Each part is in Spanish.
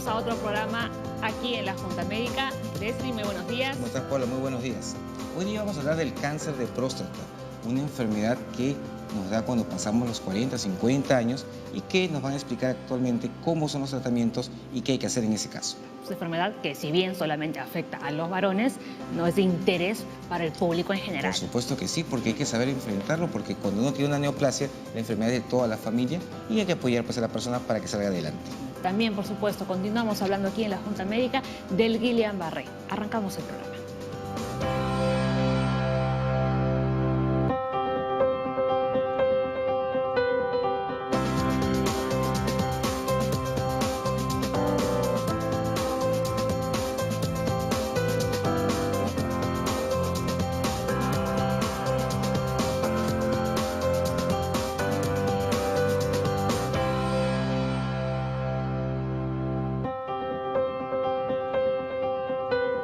a otro programa aquí en la Junta Médica. Leslie, muy buenos días. ¿Cómo estás, Paula? Muy buenos días. Hoy día vamos a hablar del cáncer de próstata, una enfermedad que nos da cuando pasamos los 40, 50 años y que nos van a explicar actualmente cómo son los tratamientos y qué hay que hacer en ese caso. Es una enfermedad que, si bien solamente afecta a los varones, no es de interés para el público en general. Por supuesto que sí, porque hay que saber enfrentarlo, porque cuando uno tiene una neoplasia, la enfermedad es de toda la familia y hay que apoyar pues, a la persona para que salga adelante. También, por supuesto, continuamos hablando aquí en la Junta Médica del Guillain-Barré. Arrancamos el programa.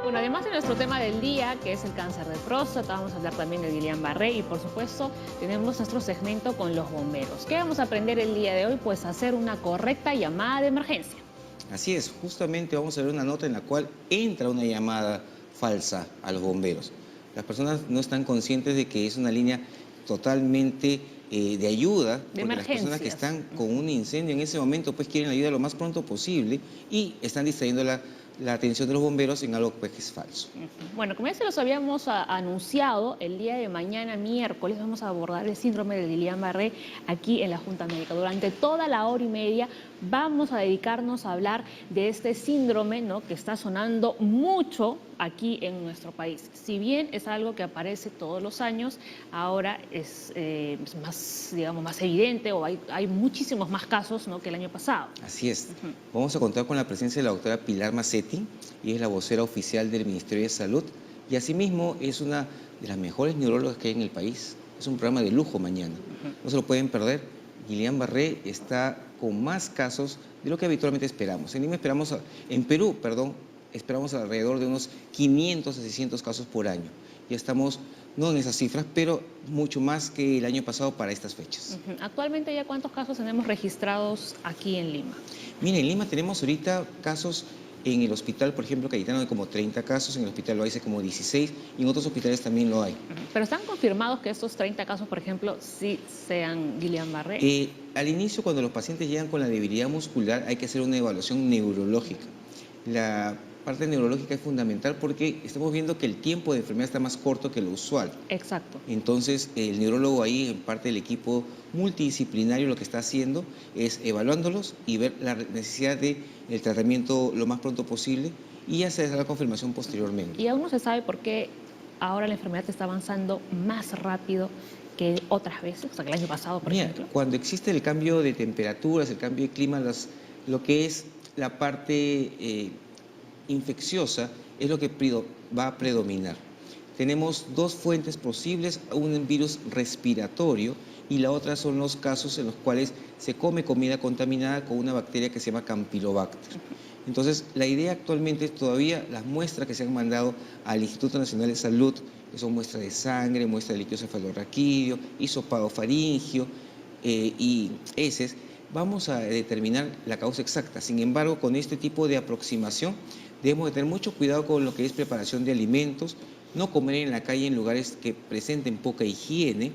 Bueno, además de nuestro tema del día, que es el cáncer de próstata, vamos a hablar también del Guillain-Barré y, por supuesto, tenemos nuestro segmento con los bomberos. ¿Qué vamos a aprender el día de hoy? Pues hacer una correcta llamada de emergencia. Así es, justamente vamos a ver una nota en la cual entra una llamada falsa a los bomberos. Las personas no están conscientes de que es una línea totalmente de ayuda, porque las personas que están con un incendio en ese momento pues quieren ayuda lo más pronto posible y están distrayendo la atención de los bomberos en algo pues, que es falso. Bueno, como ya se los habíamos anunciado, el día de mañana, miércoles, vamos a abordar el síndrome de Guillain-Barré aquí en la Junta Médica. Durante toda la hora y media vamos a dedicarnos a hablar de este síndrome, ¿no?, que está sonando mucho aquí en nuestro país. Si bien es algo que aparece todos los años, ahora es más, digamos, más evidente, o hay muchísimos más casos, ¿no?, que el año pasado. Así es. Vamos a contar con la presencia de la doctora Pilar Macetti, y es la vocera oficial del Ministerio de Salud, y asimismo es una de las mejores neurólogas que hay en el país. Es un programa de lujo mañana. No se lo pueden perder. Guillain-Barré está con más casos de lo que habitualmente esperamos. En Perú, esperamos alrededor de unos 500 a 600 casos por año. Ya estamos, no en esas cifras, pero mucho más que el año pasado para estas fechas. Actualmente, ¿ya cuántos casos tenemos registrados aquí en Lima? Mira, en Lima tenemos ahorita casos en el hospital, por ejemplo, Cayetano, hay como 30 casos, en el hospital Loaiza como 16, y en otros hospitales también lo hay. ¿Pero están confirmados que estos 30 casos, por ejemplo, sí sean Guillain-Barré? Al inicio, cuando los pacientes llegan con la debilidad muscular, hay que hacer una evaluación neurológica. La parte neurológica es fundamental porque estamos viendo que el tiempo de enfermedad está más corto que lo usual. Exacto. Entonces, el neurólogo ahí, en parte del equipo multidisciplinario, lo que está haciendo es evaluándolos y ver la necesidad del tratamiento lo más pronto posible y ya se dará la confirmación posteriormente. ¿Y aún no se sabe por qué ahora la enfermedad está avanzando más rápido que otras veces? O sea, que el año pasado, por ejemplo. Cuando existe el cambio de temperaturas, el cambio de clima, lo que es la parte infecciosa es lo que va a predominar. Tenemos dos fuentes posibles, un virus respiratorio y la otra son los casos en los cuales se come comida contaminada con una bacteria que se llama Campylobacter. Entonces, la idea actualmente es todavía las muestras que se han mandado al Instituto Nacional de Salud, que son muestras de sangre, muestras de líquido cefalorraquídeo, hisopado faríngeo y heces, vamos a determinar la causa exacta. Sin embargo, con este tipo de aproximación debemos de tener mucho cuidado con lo que es preparación de alimentos, no comer en la calle en lugares que presenten poca higiene.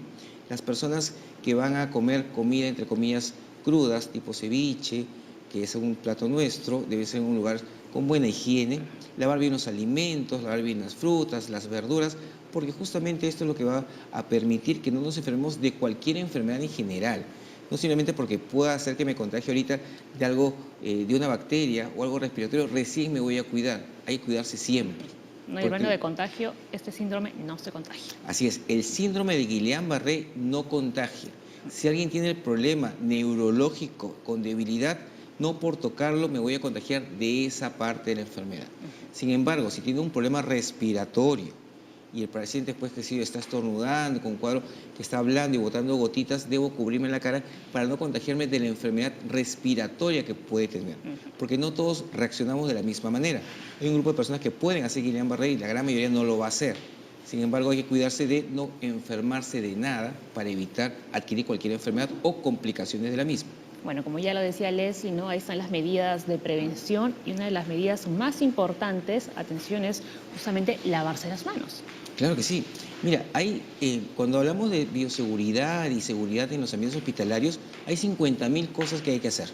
Las personas que van a comer comida, entre comillas, crudas, tipo ceviche, que es un plato nuestro, debe ser en un lugar con buena higiene, lavar bien los alimentos, lavar bien las frutas, las verduras, porque justamente esto es lo que va a permitir que no nos enfermemos de cualquier enfermedad en general. No simplemente porque pueda hacer que me contagie ahorita de algo, de una bacteria o algo respiratorio, recién me voy a cuidar. Hay que cuidarse siempre. No hay riesgo de contagio, este síndrome no se contagia. Así es, el síndrome de Guillain-Barré no contagia. Si alguien tiene el problema neurológico con debilidad, no por tocarlo me voy a contagiar de esa parte de la enfermedad. Sin embargo, si tiene un problema respiratorio, y el paciente después que sí está estornudando, con un cuadro que está hablando y botando gotitas, debo cubrirme la cara para no contagiarme de la enfermedad respiratoria que puede tener. Porque no todos reaccionamos de la misma manera. Hay un grupo de personas que pueden hacer Guillain-Barré y la gran mayoría no lo va a hacer. Sin embargo, hay que cuidarse de no enfermarse de nada para evitar adquirir cualquier enfermedad o complicaciones de la misma. Bueno, como ya lo decía Leslie, ¿no? Ahí están las medidas de prevención y una de las medidas más importantes, atención, es justamente lavarse las manos. Claro que sí. Mira, cuando hablamos de bioseguridad y seguridad en los ambientes hospitalarios, hay 50.000 cosas que hay que hacer.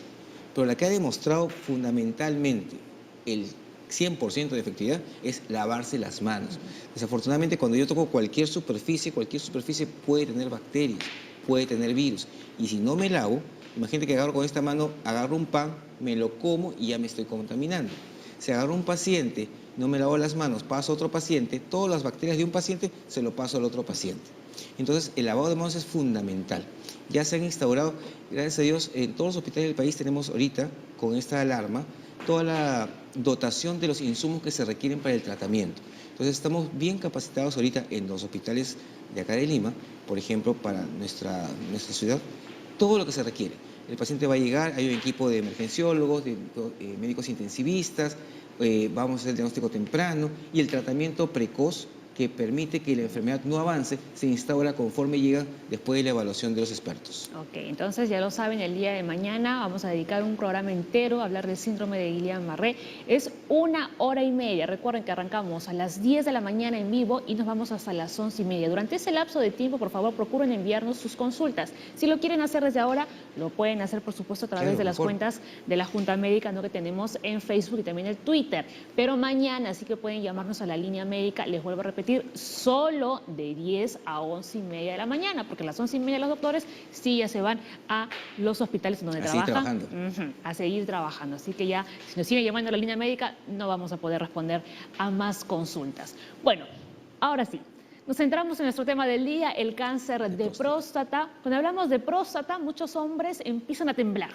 Pero la que ha demostrado fundamentalmente el 100% de efectividad es lavarse las manos. Desafortunadamente, cuando yo toco cualquier superficie puede tener bacterias, puede tener virus. Y si no me lavo, imagínate que agarro con esta mano, agarro un pan, me lo como y ya me estoy contaminando. Si agarro un paciente, no me lavo las manos, paso a otro paciente, todas las bacterias de un paciente se lo paso al otro paciente. Entonces, el lavado de manos es fundamental. Ya se han instaurado, gracias a Dios, en todos los hospitales del país tenemos ahorita, con esta alarma, toda la dotación de los insumos que se requieren para el tratamiento. Entonces, estamos bien capacitados ahorita en los hospitales de acá de Lima, por ejemplo, para nuestra ciudad, todo lo que se requiere. El paciente va a llegar, hay un equipo de emergenciólogos, de médicos intensivistas, vamos a hacer el diagnóstico temprano y el tratamiento precoz que permite que la enfermedad no avance, se instaura conforme llega después de la evaluación de los expertos. Ok, entonces ya lo saben, el día de mañana vamos a dedicar un programa entero a hablar del síndrome de Guillain-Barré. Es 1 hora y media. Recuerden que arrancamos a las 10 de la mañana en vivo y nos vamos hasta las 11:30. Durante ese lapso de tiempo, por favor, procuren enviarnos sus consultas. Si lo quieren hacer desde ahora, lo pueden hacer, por supuesto, a través de las cuentas de la Junta Médica, ¿no?, que tenemos en Facebook y también en Twitter. Pero mañana sí que pueden llamarnos a la línea médica, les vuelvo a repetir, solo de 10 a 11:30 de la mañana, porque a las 11:30 los doctores sí ya se van a los hospitales donde trabajan. A seguir trabajando. Así que ya, si nos siguen llamando a la línea médica, no vamos a poder responder a más consultas. Bueno, ahora sí, nos centramos en nuestro tema del día, el cáncer de próstata. Cuando hablamos de próstata, muchos hombres empiezan a temblar.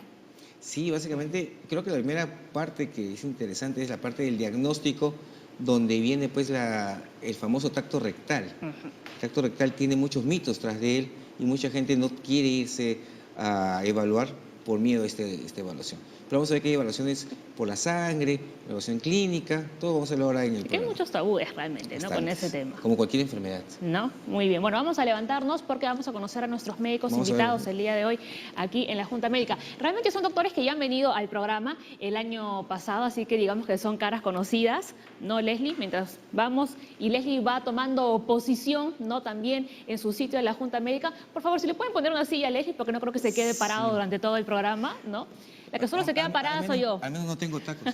Sí, básicamente, creo que la primera parte que es interesante es la parte del diagnóstico, donde viene pues el famoso tacto rectal. El tacto rectal tiene muchos mitos tras de él y mucha gente no quiere irse a evaluar por miedo a esta evaluación. Pero vamos a ver que hay evaluaciones por la sangre, evaluación clínica, todo vamos a hablar ahora en el programa. Hay muchos tabúes realmente, ¿no?, con ese tema. Como cualquier enfermedad. ¿No? Muy bien. Bueno, vamos a levantarnos porque vamos a conocer a nuestros médicos invitados el día de hoy aquí en la Junta Médica. Realmente son doctores que ya han venido al programa el año pasado, así que digamos que son caras conocidas, ¿no, Leslie? Mientras vamos y Leslie va tomando posición, ¿no?, también en su sitio de la Junta Médica. Por favor, si le pueden poner una silla a Leslie, porque no creo que se quede parado durante todo el programa, ¿no? La que solo se queda parada soy yo. Al menos no tengo tacos.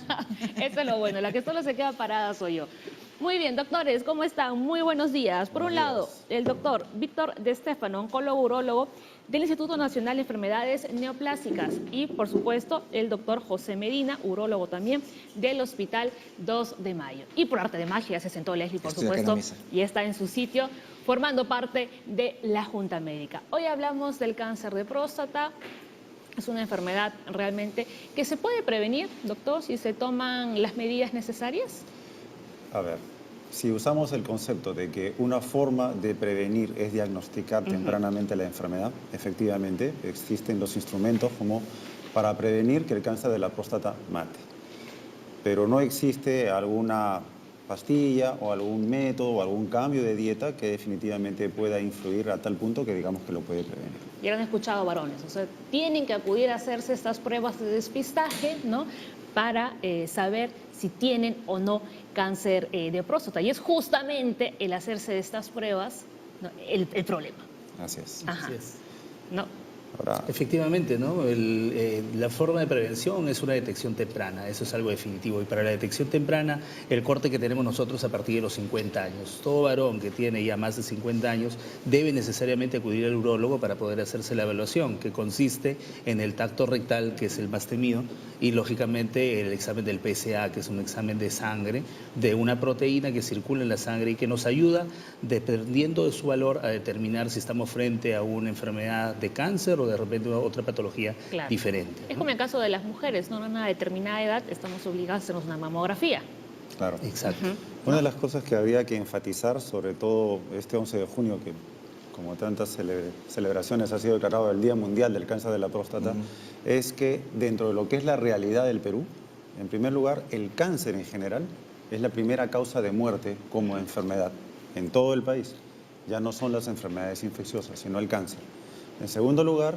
Eso es lo bueno, la que solo se queda parada soy yo. Muy bien, doctores, ¿cómo están? Muy buenos días. Por un lado, el doctor Víctor De Stefano, oncólogo urólogo del Instituto Nacional de Enfermedades Neoplásicas, y, por supuesto, el doctor José Medina, urólogo también del Hospital 2 de Mayo. Y por arte de magia se sentó Leslie, por supuesto, y está en su sitio formando parte de la Junta Médica. Hoy hablamos del cáncer de próstata. Es una enfermedad realmente que se puede prevenir, doctor, si se toman las medidas necesarias. A ver, si usamos el concepto de que una forma de prevenir es diagnosticar tempranamente la enfermedad, efectivamente existen los instrumentos como para prevenir que el cáncer de la próstata mate. Pero no existe alguna pastilla o algún método o algún cambio de dieta que definitivamente pueda influir a tal punto que digamos que lo puede prevenir. Ya lo han escuchado, varones, o sea, tienen que acudir a hacerse estas pruebas de despistaje, ¿no?, para saber si tienen o no cáncer de próstata. Y es justamente el hacerse de estas pruebas, ¿no?, el problema. Así es. Ajá. Así es. ¿No? Ahora, Efectivamente, ¿no? La forma de prevención es una detección temprana, eso es algo definitivo. Y para la detección temprana, el corte que tenemos nosotros a partir de los 50 años. Todo varón que tiene ya más de 50 años debe necesariamente acudir al urólogo para poder hacerse la evaluación, que consiste en el tacto rectal, que es el más temido, y lógicamente el examen del PSA, que es un examen de sangre, de una proteína que circula en la sangre y que nos ayuda, dependiendo de su valor, a determinar si estamos frente a una enfermedad de cáncer o de repente otra patología diferente. Es como en el caso de las mujeres, ¿no? A una determinada edad estamos obligados a hacernos una mamografía. claro. Exacto. Una de las cosas que habría que enfatizar, sobre todo este 11 de junio, que como tantas celebraciones ha sido declarado el Día Mundial del Cáncer de la Próstata, es que dentro de lo que es la realidad del Perú, en primer lugar, el cáncer en general es la primera causa de muerte como enfermedad en todo el país. Ya no son las enfermedades infecciosas, sino el cáncer. En segundo lugar,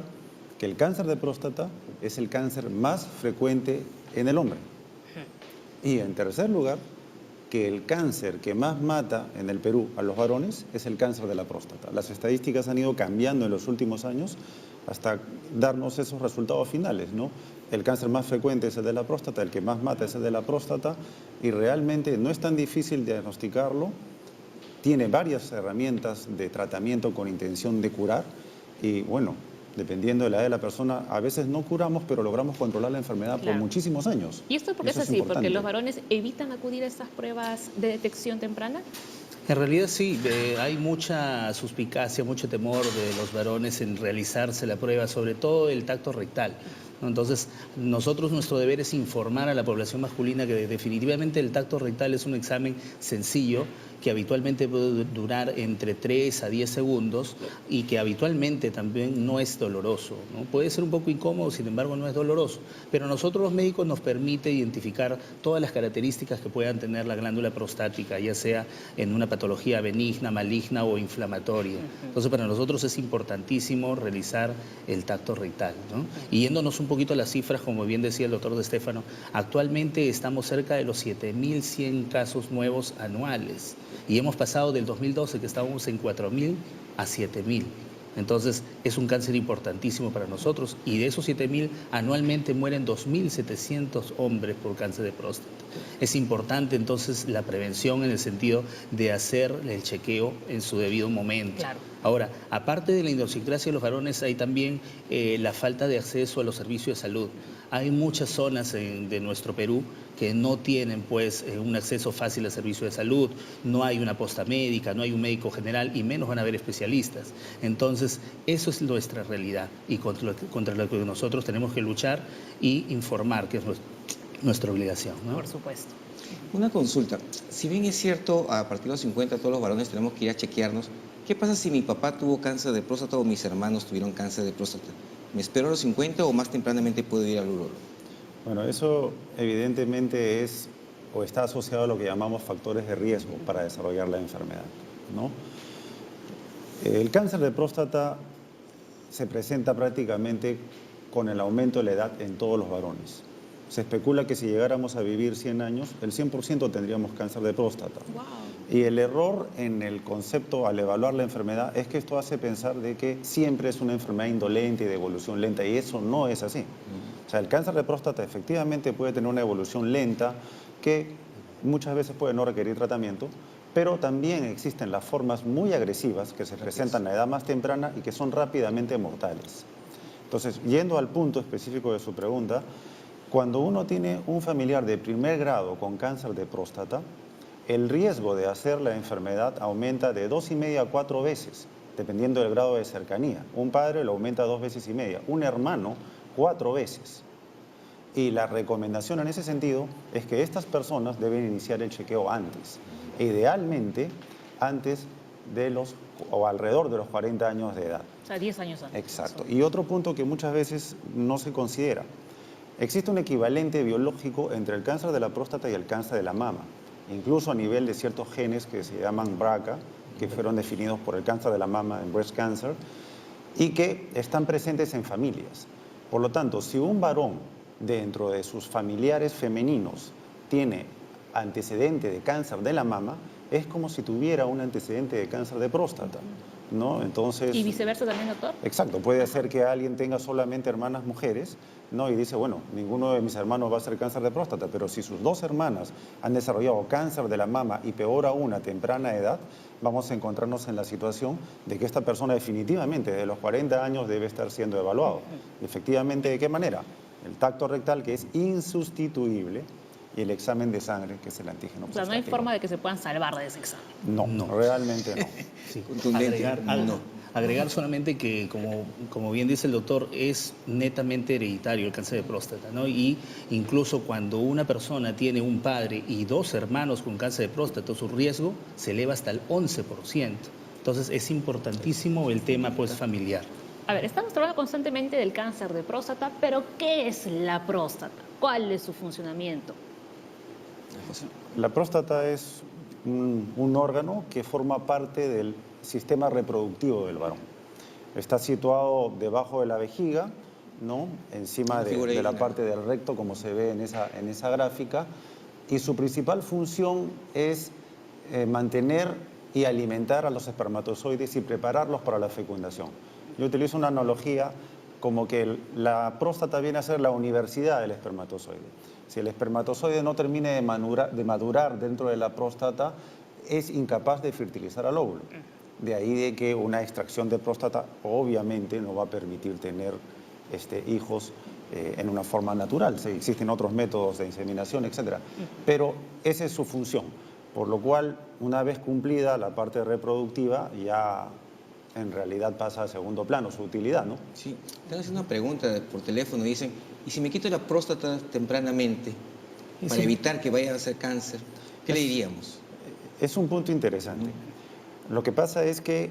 que el cáncer de próstata es el cáncer más frecuente en el hombre. Y en tercer lugar, que el cáncer que más mata en el Perú a los varones es el cáncer de la próstata. Las estadísticas han ido cambiando en los últimos años hasta darnos esos resultados finales, ¿no? El cáncer más frecuente es el de la próstata, el que más mata es el de la próstata, y realmente no es tan difícil diagnosticarlo. Tiene varias herramientas de tratamiento con intención de curar, y bueno, dependiendo de la edad de la persona, a veces no curamos, pero logramos controlar la enfermedad por muchísimos años. ¿Y esto por qué es así? Importante. ¿Porque los varones evitan acudir a estas pruebas de detección temprana? En realidad sí, hay mucha suspicacia, mucho temor de los varones en realizarse la prueba, sobre todo el tacto rectal, ¿no? Entonces, nuestro deber es informar a la población masculina que definitivamente el tacto rectal es un examen sencillo, que habitualmente puede durar entre 3 a 10 segundos y que habitualmente también no es doloroso, ¿no? Puede ser un poco incómodo, sin embargo no es doloroso, pero nosotros los médicos nos permite identificar todas las características que puedan tener la glándula prostática, ya sea en una patología benigna, maligna o inflamatoria. Entonces para nosotros es importantísimo realizar el tacto rectal, ¿no? Y yéndonos un poquito a las cifras, como bien decía el doctor De Stefano, actualmente estamos cerca de los 7.100 casos nuevos anuales. Y hemos pasado del 2012, que estábamos en 4.000, a 7.000. Entonces, es un cáncer importantísimo para nosotros. Y de esos 7.000, anualmente mueren 2.700 hombres por cáncer de próstata. Es importante, entonces, la prevención en el sentido de hacer el chequeo en su debido momento. Claro. Ahora, aparte de la idiosincrasia de los varones, hay también la falta de acceso a los servicios de salud. Hay muchas zonas de nuestro Perú que no tienen pues un acceso fácil al servicio de salud, no hay una posta médica, no hay un médico general y menos van a haber especialistas. Entonces, eso es nuestra realidad y contra lo que nosotros tenemos que luchar y informar, que es nuestra obligación, ¿no? Por supuesto. Una consulta. Si bien es cierto, a partir de los 50 todos los varones tenemos que ir a chequearnos, ¿qué pasa si mi papá tuvo cáncer de próstata o mis hermanos tuvieron cáncer de próstata? ¿Me espero a los 50 o más tempranamente puedo ir al urólogo? Bueno, eso evidentemente es o está asociado a lo que llamamos factores de riesgo para desarrollar la enfermedad, ¿no? El cáncer de próstata se presenta prácticamente con el aumento de la edad en todos los varones. Se especula que si llegáramos a vivir 100 años, el 100% tendríamos cáncer de próstata. Wow. Y el error en el concepto al evaluar la enfermedad es que esto hace pensar de que siempre es una enfermedad indolente y de evolución lenta, y eso no es así. O sea, el cáncer de próstata efectivamente puede tener una evolución lenta que muchas veces puede no requerir tratamiento, pero también existen las formas muy agresivas que se presentan a la edad más temprana y que son rápidamente mortales. Entonces, yendo al punto específico de su pregunta, cuando uno tiene un familiar de primer grado con cáncer de próstata, el riesgo de hacer la enfermedad aumenta de 2,5 a 4 veces, dependiendo del grado de cercanía. Un padre lo aumenta 2,5 veces, un hermano 4 veces. Y la recomendación en ese sentido es que estas personas deben iniciar el chequeo antes, idealmente antes de los o alrededor de los 40 años de edad. O sea, 10 años antes. Exacto. Y otro punto que muchas veces no se considera. Existe un equivalente biológico entre el cáncer de la próstata y el cáncer de la mama, incluso a nivel de ciertos genes que se llaman BRCA, que fueron definidos por el cáncer de la mama, en breast cancer, y que están presentes en familias. Por lo tanto, si un varón dentro de sus familiares femeninos tiene antecedente de cáncer de la mama, es como si tuviera un antecedente de cáncer de próstata, ¿no? Entonces, ¿Y viceversa también, doctor? exacto, puede ser que alguien tenga solamente hermanas mujeres, ¿no? Y dice, bueno, ninguno de mis hermanos va a ser cáncer de próstata, pero si sus 2 hermanas han desarrollado cáncer de la mama y peor aún a temprana edad, vamos a encontrarnos en la situación de que esta persona definitivamente de los 40 años debe estar siendo evaluado. Efectivamente, ¿de qué manera? El tacto rectal, que es insustituible, y el examen de sangre, que es el antígeno O sea, no hay prostático. forma de que se puedan salvar de ese examen. No, realmente no. Sí. Contundente, Agregar solamente que, como bien dice el doctor, es netamente hereditario el cáncer de próstata, ¿no? Y incluso cuando una persona tiene un padre y 2 hermanos con cáncer de próstata, su riesgo se eleva hasta el 11%. Entonces, es importantísimo el tema pues, familiar. A ver, estamos hablando constantemente del cáncer de próstata, pero ¿qué es la próstata? ¿Cuál es su funcionamiento? La próstata es un órgano que forma parte del sistema reproductivo del varón. Está situado debajo de la vejiga, ¿no? Encima Figura de la ahí, parte del recto, como se ve en esa gráfica, y su principal función es mantener y alimentar a los espermatozoides y prepararlos para la fecundación. Yo utilizo una analogía como que la próstata viene a ser la universidad del espermatozoide. Si el espermatozoide no termina de madurar dentro de la próstata, es incapaz de fertilizar al óvulo. De ahí de que una extracción de próstata obviamente no va a permitir tener hijos en una forma natural. Sí, existen otros métodos de inseminación, etc. Pero esa es su función. Por lo cual, una vez cumplida la parte reproductiva, ya en realidad pasa a segundo plano su utilidad, ¿no? Sí, están haciendo una pregunta por teléfono, dicen, ¿y si me quito la próstata tempranamente para evitar que vaya a hacer cáncer? ¿Qué le diríamos? Es un punto interesante. Lo que pasa es que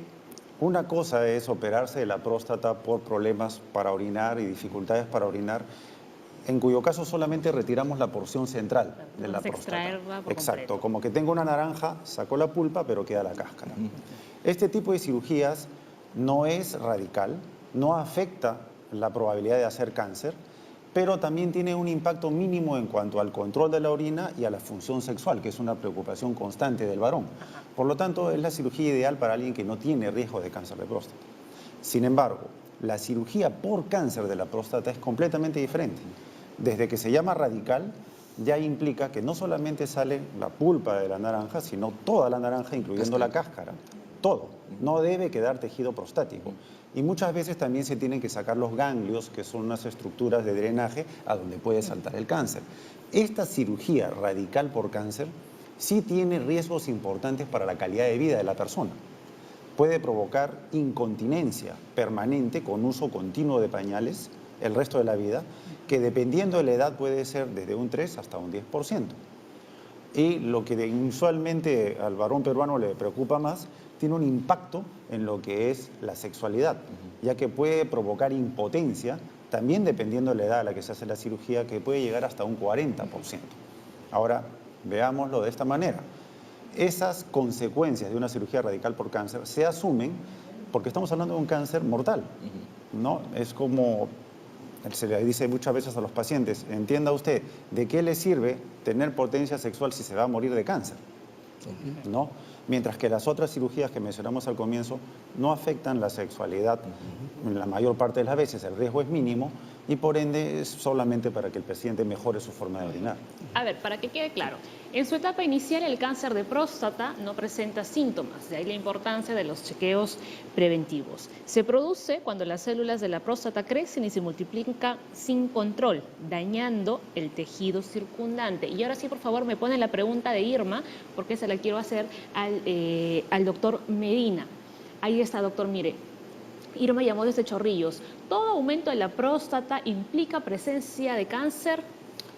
una cosa es operarse de la próstata por problemas para orinar y dificultades para orinar, en cuyo caso solamente retiramos la porción central de la próstata. Extraerla por Exacto, completo. como que tengo una naranja, saco la pulpa, pero queda la cáscara. Este tipo de cirugías no es radical, no afecta la probabilidad de hacer cáncer, pero también tiene un impacto mínimo en cuanto al control de la orina y a la función sexual, que es una preocupación constante del varón. Por lo tanto, es la cirugía ideal para alguien que no tiene riesgo de cáncer de próstata. Sin embargo, la cirugía por cáncer de la próstata es completamente diferente. Desde que se llama radical, ya implica que no solamente sale la pulpa de la naranja, sino toda la naranja, incluyendo la cáscara. Todo. No debe quedar tejido prostático. Y muchas veces también se tienen que sacar los ganglios, que son unas estructuras de drenaje a donde puede saltar el cáncer. Esta cirugía radical por cáncer sí tiene riesgos importantes para la calidad de vida de la persona. Puede provocar incontinencia permanente con uso continuo de pañales el resto de la vida, que dependiendo de la edad puede ser desde un 3 hasta un 10%. Y lo que usualmente al varón peruano le preocupa más, tiene un impacto en lo que es la sexualidad, ya que puede provocar impotencia, también dependiendo de la edad a la que se hace la cirugía, que puede llegar hasta un 40%. Ahora, veámoslo de esta manera. Esas consecuencias de una cirugía radical por cáncer se asumen porque estamos hablando de un cáncer mortal, ¿no? Es como se le dice muchas veces a los pacientes, entienda usted, ¿de qué le sirve tener potencia sexual si se va a morir de cáncer? ¿No? Mientras que las otras cirugías que mencionamos al comienzo no afectan la sexualidad en la mayor parte de las veces, el riesgo es mínimo y por ende es solamente para que el paciente mejore su forma de orinar. A ver, para que quede claro, en su etapa inicial el cáncer de próstata no presenta síntomas, de ahí la importancia de los chequeos preventivos. Se produce cuando las células de la próstata crecen y se multiplican sin control, dañando el tejido circundante. Y ahora sí, por favor, me ponen la pregunta de Irma, porque se la quiero hacer al doctor Medina. Ahí está, doctor, mire. Irma llamó desde Chorrillos. ¿Todo aumento de la próstata implica presencia de cáncer?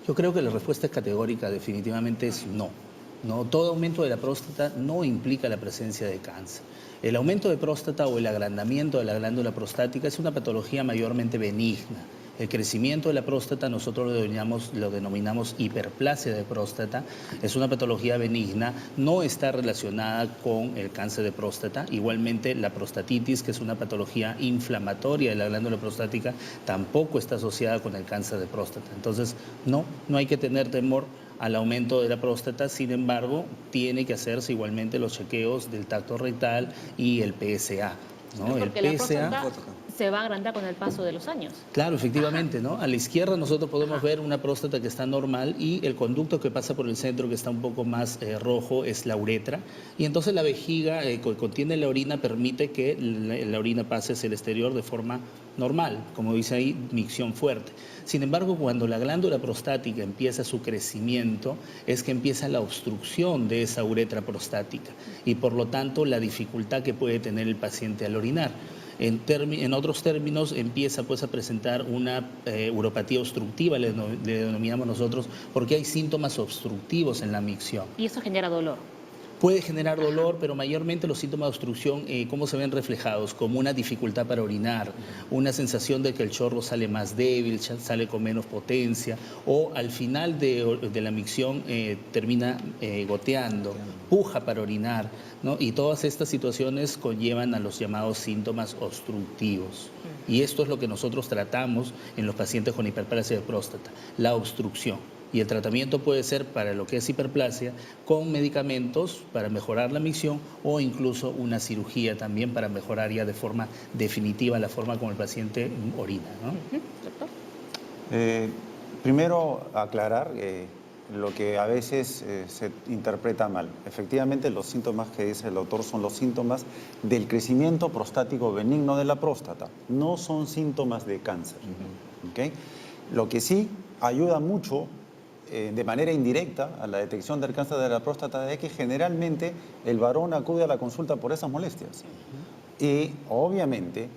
Yo creo que la respuesta categórica definitivamente es no. No, todo aumento de la próstata no implica la presencia de cáncer. El aumento de próstata o el agrandamiento de la glándula prostática es una patología mayormente benigna. El crecimiento de la próstata nosotros lo denominamos hiperplasia de próstata, es una patología benigna, no está relacionada con el cáncer de próstata. Igualmente la prostatitis, que es una patología inflamatoria de la glándula prostática, tampoco está asociada con el cáncer de próstata. Entonces no hay que tener temor al aumento de la próstata, sin embargo tiene que hacerse igualmente los chequeos del tacto rectal y el PSA. ¿no? Porque el la PSA próstata se va a agrandar con el paso de los años. Claro, efectivamente, ¿no? A la izquierda nosotros podemos ver una próstata que está normal y el conducto que pasa por el centro, que está un poco más rojo, es la uretra. Y entonces la vejiga que contiene la orina permite que la orina pase hacia el exterior de forma normal, como dice ahí, micción fuerte. Sin embargo, cuando la glándula prostática empieza su crecimiento, es que empieza la obstrucción de esa uretra prostática y por lo tanto la dificultad que puede tener el paciente al orinar. En otros términos, empieza pues a presentar una uropatía obstructiva, le denominamos nosotros, porque hay síntomas obstructivos en la micción. Y eso genera dolor. Puede generar dolor, pero mayormente los síntomas de obstrucción, ¿cómo se ven reflejados? Como una dificultad para orinar, una sensación de que el chorro sale más débil, sale con menos potencia, o al final de la micción termina goteando, puja para orinar, ¿no? Y todas estas situaciones conllevan a los llamados síntomas obstructivos. Y esto es lo que nosotros tratamos en los pacientes con hiperplasia de próstata, la obstrucción. Y el tratamiento puede ser para lo que es hiperplasia con medicamentos para mejorar la micción o incluso una cirugía también para mejorar ya de forma definitiva la forma como el paciente orina, ¿no? Doctor. Primero, aclarar lo que a veces se interpreta mal. Efectivamente, los síntomas que dice el doctor son los síntomas del crecimiento prostático benigno de la próstata. No son síntomas de cáncer. ¿Okay? Lo que sí ayuda mucho de manera indirecta a la detección del cáncer de la próstata es que generalmente el varón acude a la consulta por esas molestias. Y obviamente,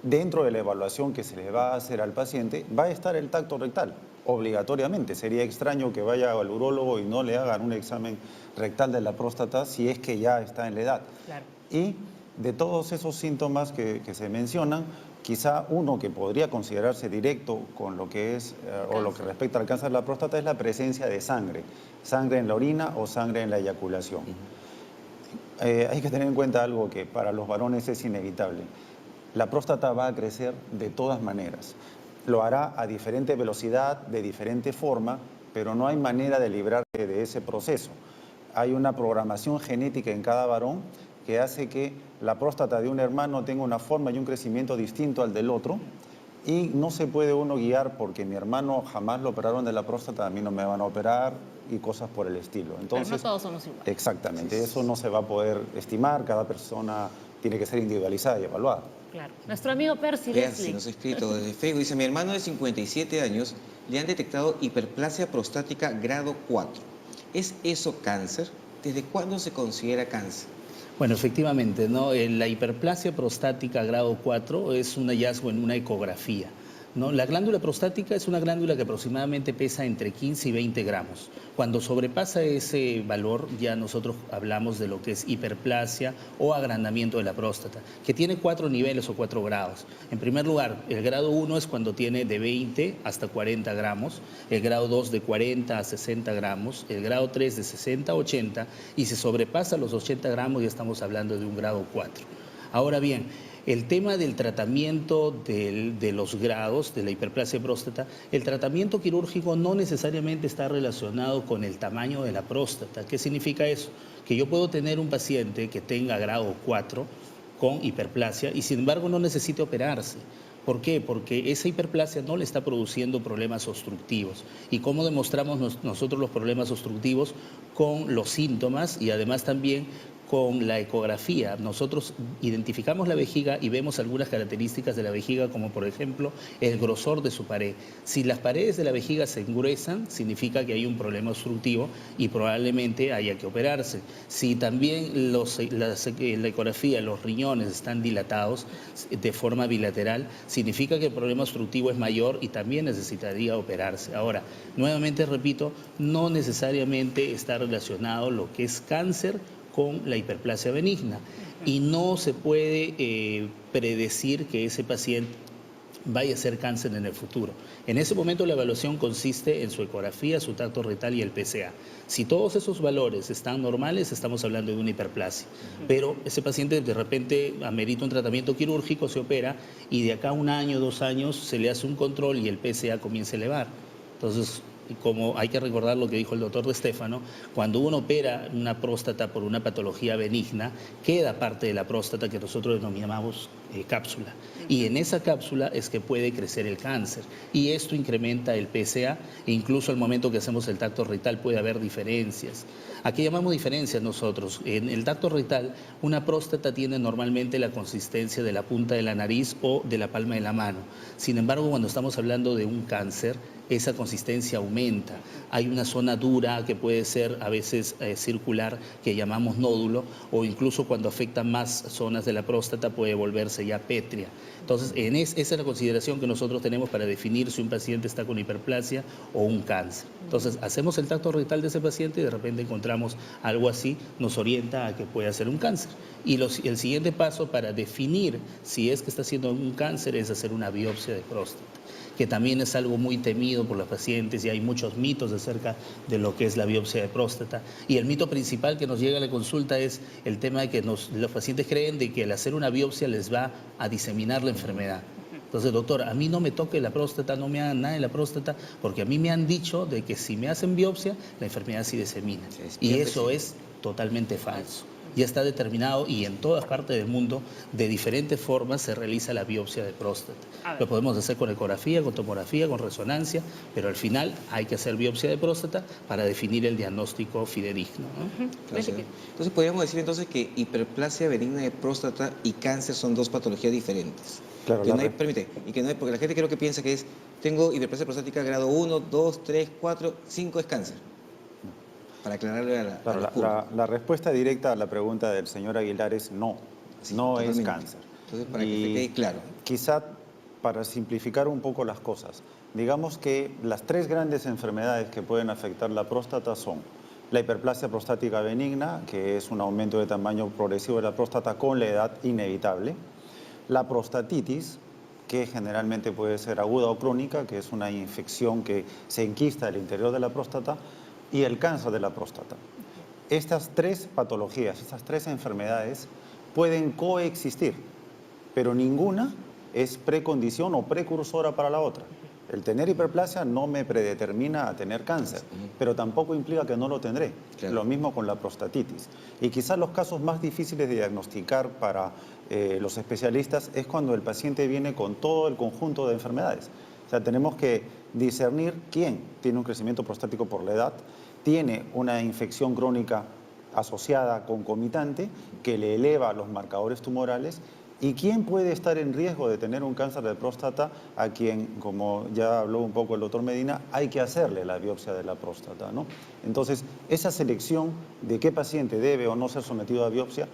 dentro de la evaluación que se le va a hacer al paciente, va a estar el tacto rectal, obligatoriamente. Sería extraño que vaya al urólogo y no le hagan un examen rectal de la próstata si es que ya está en la edad. Claro. Y de todos esos síntomas que se mencionan, quizá uno que podría considerarse directo con lo que es, o lo que respecta al cáncer de la próstata, es la presencia de sangre. Sangre en la orina o sangre en la eyaculación. Hay que tener en cuenta algo que para los varones es inevitable. La próstata va a crecer de todas maneras. Lo hará a diferente velocidad, de diferente forma, pero no hay manera de librarse de ese proceso. Hay una programación genética en cada varón que hace que la próstata de un hermano tenga una forma y un crecimiento distinto al del otro, y no se puede uno guiar porque mi hermano jamás lo operaron de la próstata, a mí no me van a operar y cosas por el estilo. Entonces, pero no todos somos iguales. Exactamente, eso no se va a poder estimar, cada persona tiene que ser individualizada y evaluada. Claro. Nuestro amigo Percy Percy Leslie. nos ha escrito desde Facebook, dice: mi hermano de 57 años le han detectado hiperplasia prostática grado 4. ¿Es eso cáncer? ¿Desde cuándo se considera cáncer? Bueno, efectivamente, ¿no? La hiperplasia prostática grado 4 es un hallazgo en una ecografía, ¿no? La glándula prostática es una glándula que aproximadamente pesa entre 15 y 20 gramos. Cuando sobrepasa ese valor, ya nosotros hablamos de lo que es hiperplasia o agrandamiento de la próstata, que tiene 4 niveles o 4 grados. En primer lugar, el grado 1 es cuando tiene de 20 hasta 40 gramos, el grado 2 de 40 a 60 gramos, el grado 3 de 60 a 80, y si sobrepasa los 80 gramos ya estamos hablando de un grado 4. Ahora bien, el tema del tratamiento de los grados de la hiperplasia de próstata, el tratamiento quirúrgico no necesariamente está relacionado con el tamaño de la próstata. ¿Qué significa eso? Que yo puedo tener un paciente que tenga grado 4 con hiperplasia y sin embargo no necesite operarse. ¿Por qué? Porque esa hiperplasia no le está produciendo problemas obstructivos. ¿Y cómo demostramos nosotros los problemas obstructivos? Con los síntomas y además también con la ecografía. Nosotros identificamos la vejiga y vemos algunas características de la vejiga, como por ejemplo el grosor de su pared. Si las paredes de la vejiga se engruesan, significa que hay un problema obstructivo y probablemente haya que operarse. Si también la ecografía, los riñones están dilatados de forma bilateral, significa que el problema obstructivo es mayor y también necesitaría operarse. Ahora, nuevamente repito, no necesariamente está relacionado lo que es cáncer con la hiperplasia benigna y no se puede predecir que ese paciente vaya a ser cáncer en el futuro. En ese momento la evaluación consiste en su ecografía, su tacto rectal y el PSA. Si todos esos valores están normales, estamos hablando de una hiperplasia. Pero ese paciente de repente amerita un tratamiento quirúrgico, se opera y de acá a 1 año, 2 años se le hace un control y el PSA comienza a elevar. Entonces, como hay que recordar lo que dijo el doctor De Stefano, cuando uno opera una próstata por una patología benigna, queda parte de la próstata que nosotros denominamos cápsula. Y en esa cápsula es que puede crecer el cáncer. Y esto incrementa el PSA e incluso al momento que hacemos el tacto rectal puede haber diferencias. ¿A qué llamamos diferencias nosotros? En el tacto rectal, una próstata tiene normalmente la consistencia de la punta de la nariz o de la palma de la mano. Sin embargo, cuando estamos hablando de un cáncer, esa consistencia aumenta. Hay una zona dura que puede ser a veces circular, que llamamos nódulo, o incluso cuando afecta más zonas de la próstata puede volverse ya pétrea. Entonces, esa es la consideración que nosotros tenemos para definir si un paciente está con hiperplasia o un cáncer. Entonces, hacemos el tacto rectal de ese paciente y de repente encontramos algo así, nos orienta a que pueda ser un cáncer. Y el siguiente paso para definir si es que está siendo un cáncer es hacer una biopsia de próstata, que también es algo muy temido por los pacientes y hay muchos mitos acerca de lo que es la biopsia de próstata. Y el mito principal que nos llega a la consulta es el tema de que los pacientes creen de que al hacer una biopsia les va a diseminar la enfermedad. Entonces, doctor, a mí no me toque la próstata, no me hagan nada en la próstata, porque a mí me han dicho de que si me hacen biopsia, la enfermedad sí disemina. Y eso es totalmente falso. Ya está determinado y en todas partes del mundo, de diferentes formas, se realiza la biopsia de próstata. Lo podemos hacer con ecografía, con tomografía, con resonancia, pero al final hay que hacer biopsia de próstata para definir el diagnóstico fidedigno, ¿no? Entonces, podríamos decir entonces que hiperplasia benigna de próstata y cáncer son dos patologías diferentes. Claro, Que no hay, permite, y que no hay, porque la gente creo que piensa que tengo hiperplasia prostática grado 1, 2, 3, 4, 5 es cáncer. Para aclararle la respuesta directa a la pregunta del señor Aguilar es no, sí, no es totalmente. cáncer. Entonces, para que se quede claro. Quizá para simplificar un poco las cosas, digamos que las tres grandes enfermedades que pueden afectar la próstata son la hiperplasia prostática benigna, que es un aumento de tamaño progresivo de la próstata con la edad inevitable, la prostatitis, que generalmente puede ser aguda o crónica, que es una infección que se enquista al interior de la próstata, y el cáncer de la próstata. Estas tres patologías, estas tres enfermedades pueden coexistir, pero ninguna es precondición o precursora para la otra. El tener hiperplasia no me predetermina a tener cáncer, pero tampoco implica que no lo tendré. Claro. Lo mismo con la prostatitis. Y quizás los casos más difíciles de diagnosticar para los especialistas es cuando el paciente viene con todo el conjunto de enfermedades. O sea, tenemos que discernir quién tiene un crecimiento prostático por la edad, tiene una infección crónica asociada concomitante que le eleva los marcadores tumorales y quién puede estar en riesgo de tener un cáncer de próstata a quien, como ya habló un poco el doctor Medina, hay que hacerle la biopsia de la próstata, ¿no? Entonces, esa selección de qué paciente debe o no ser sometido a biopsia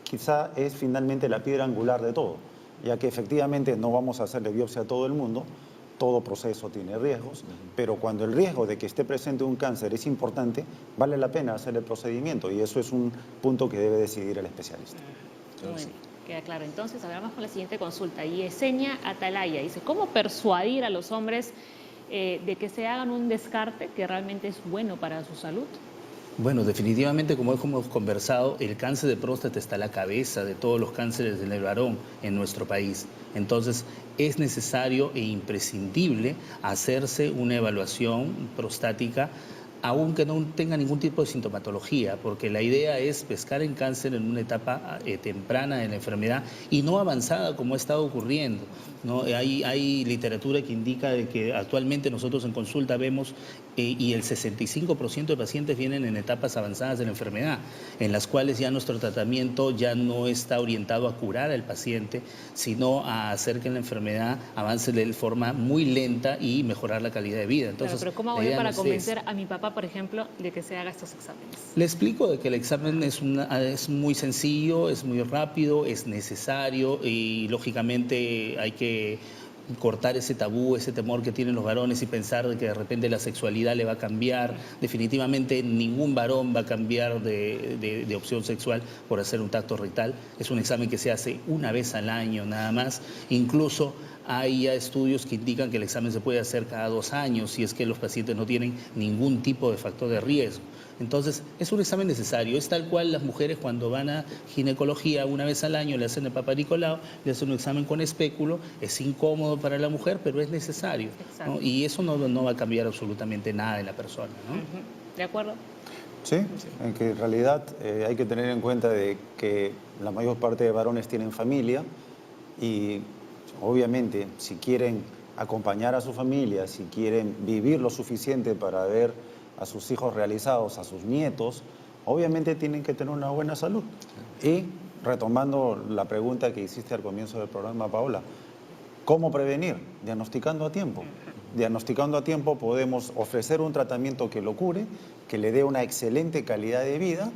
quizá es finalmente la piedra angular de todo, ya que efectivamente no vamos a hacerle biopsia a todo el mundo. Todo proceso tiene riesgos, pero cuando el riesgo de que esté presente un cáncer es importante, vale la pena hacer el procedimiento y eso es un punto que debe decidir el especialista. Bueno, queda claro. Entonces, ahora vamos con la siguiente consulta. Yesenia Atalaya dice, ¿cómo persuadir a los hombres de que se hagan un descarte que realmente es bueno para su salud? Bueno, definitivamente, como hemos conversado, el cáncer de próstata está a la cabeza de todos los cánceres del varón en nuestro país. Entonces, es necesario e imprescindible hacerse una evaluación prostática, aunque no tenga ningún tipo de sintomatología, porque la idea es pescar en cáncer en una etapa temprana de la enfermedad y no avanzada como ha estado ocurriendo, ¿no? Hay literatura que indica de que actualmente nosotros en consulta vemos y el 65% de pacientes vienen en etapas avanzadas de la enfermedad, en las cuales ya nuestro tratamiento ya no está orientado a curar al paciente, sino a hacer que la enfermedad avance de forma muy lenta y mejorar la calidad de vida. Entonces, pero ¿cómo hago yo para convencer a mi papá, por ejemplo, de que se haga estos exámenes? Le explico de que el examen es muy sencillo, es muy rápido, es necesario y lógicamente hay que cortar ese tabú, ese temor que tienen los varones y pensar de que de repente la sexualidad le va a cambiar. Definitivamente ningún varón va a cambiar de opción sexual por hacer un tacto rectal. Es un examen que se hace una vez al año nada más. Incluso hay ya estudios que indican que el examen se puede hacer cada 2 años si es que los pacientes no tienen ningún tipo de factor de riesgo. Entonces, es un examen necesario. Es tal cual las mujeres cuando van a ginecología una vez al año le hacen el Papa Nicolau, le hacen un examen con espéculo. Es incómodo para la mujer, pero es necesario, ¿no? Y eso no va a cambiar absolutamente nada en la persona, ¿no? ¿De acuerdo? Sí, en que en realidad hay que tener en cuenta de que la mayor parte de varones tienen familia y obviamente si quieren acompañar a su familia, si quieren vivir lo suficiente para ver a sus hijos realizados, a sus nietos, obviamente tienen que tener una buena salud. Y retomando la pregunta que hiciste al comienzo del programa, Paola, ¿cómo prevenir? Diagnosticando a tiempo. Diagnosticando a tiempo podemos ofrecer un tratamiento que lo cure, que le dé una excelente calidad de vida,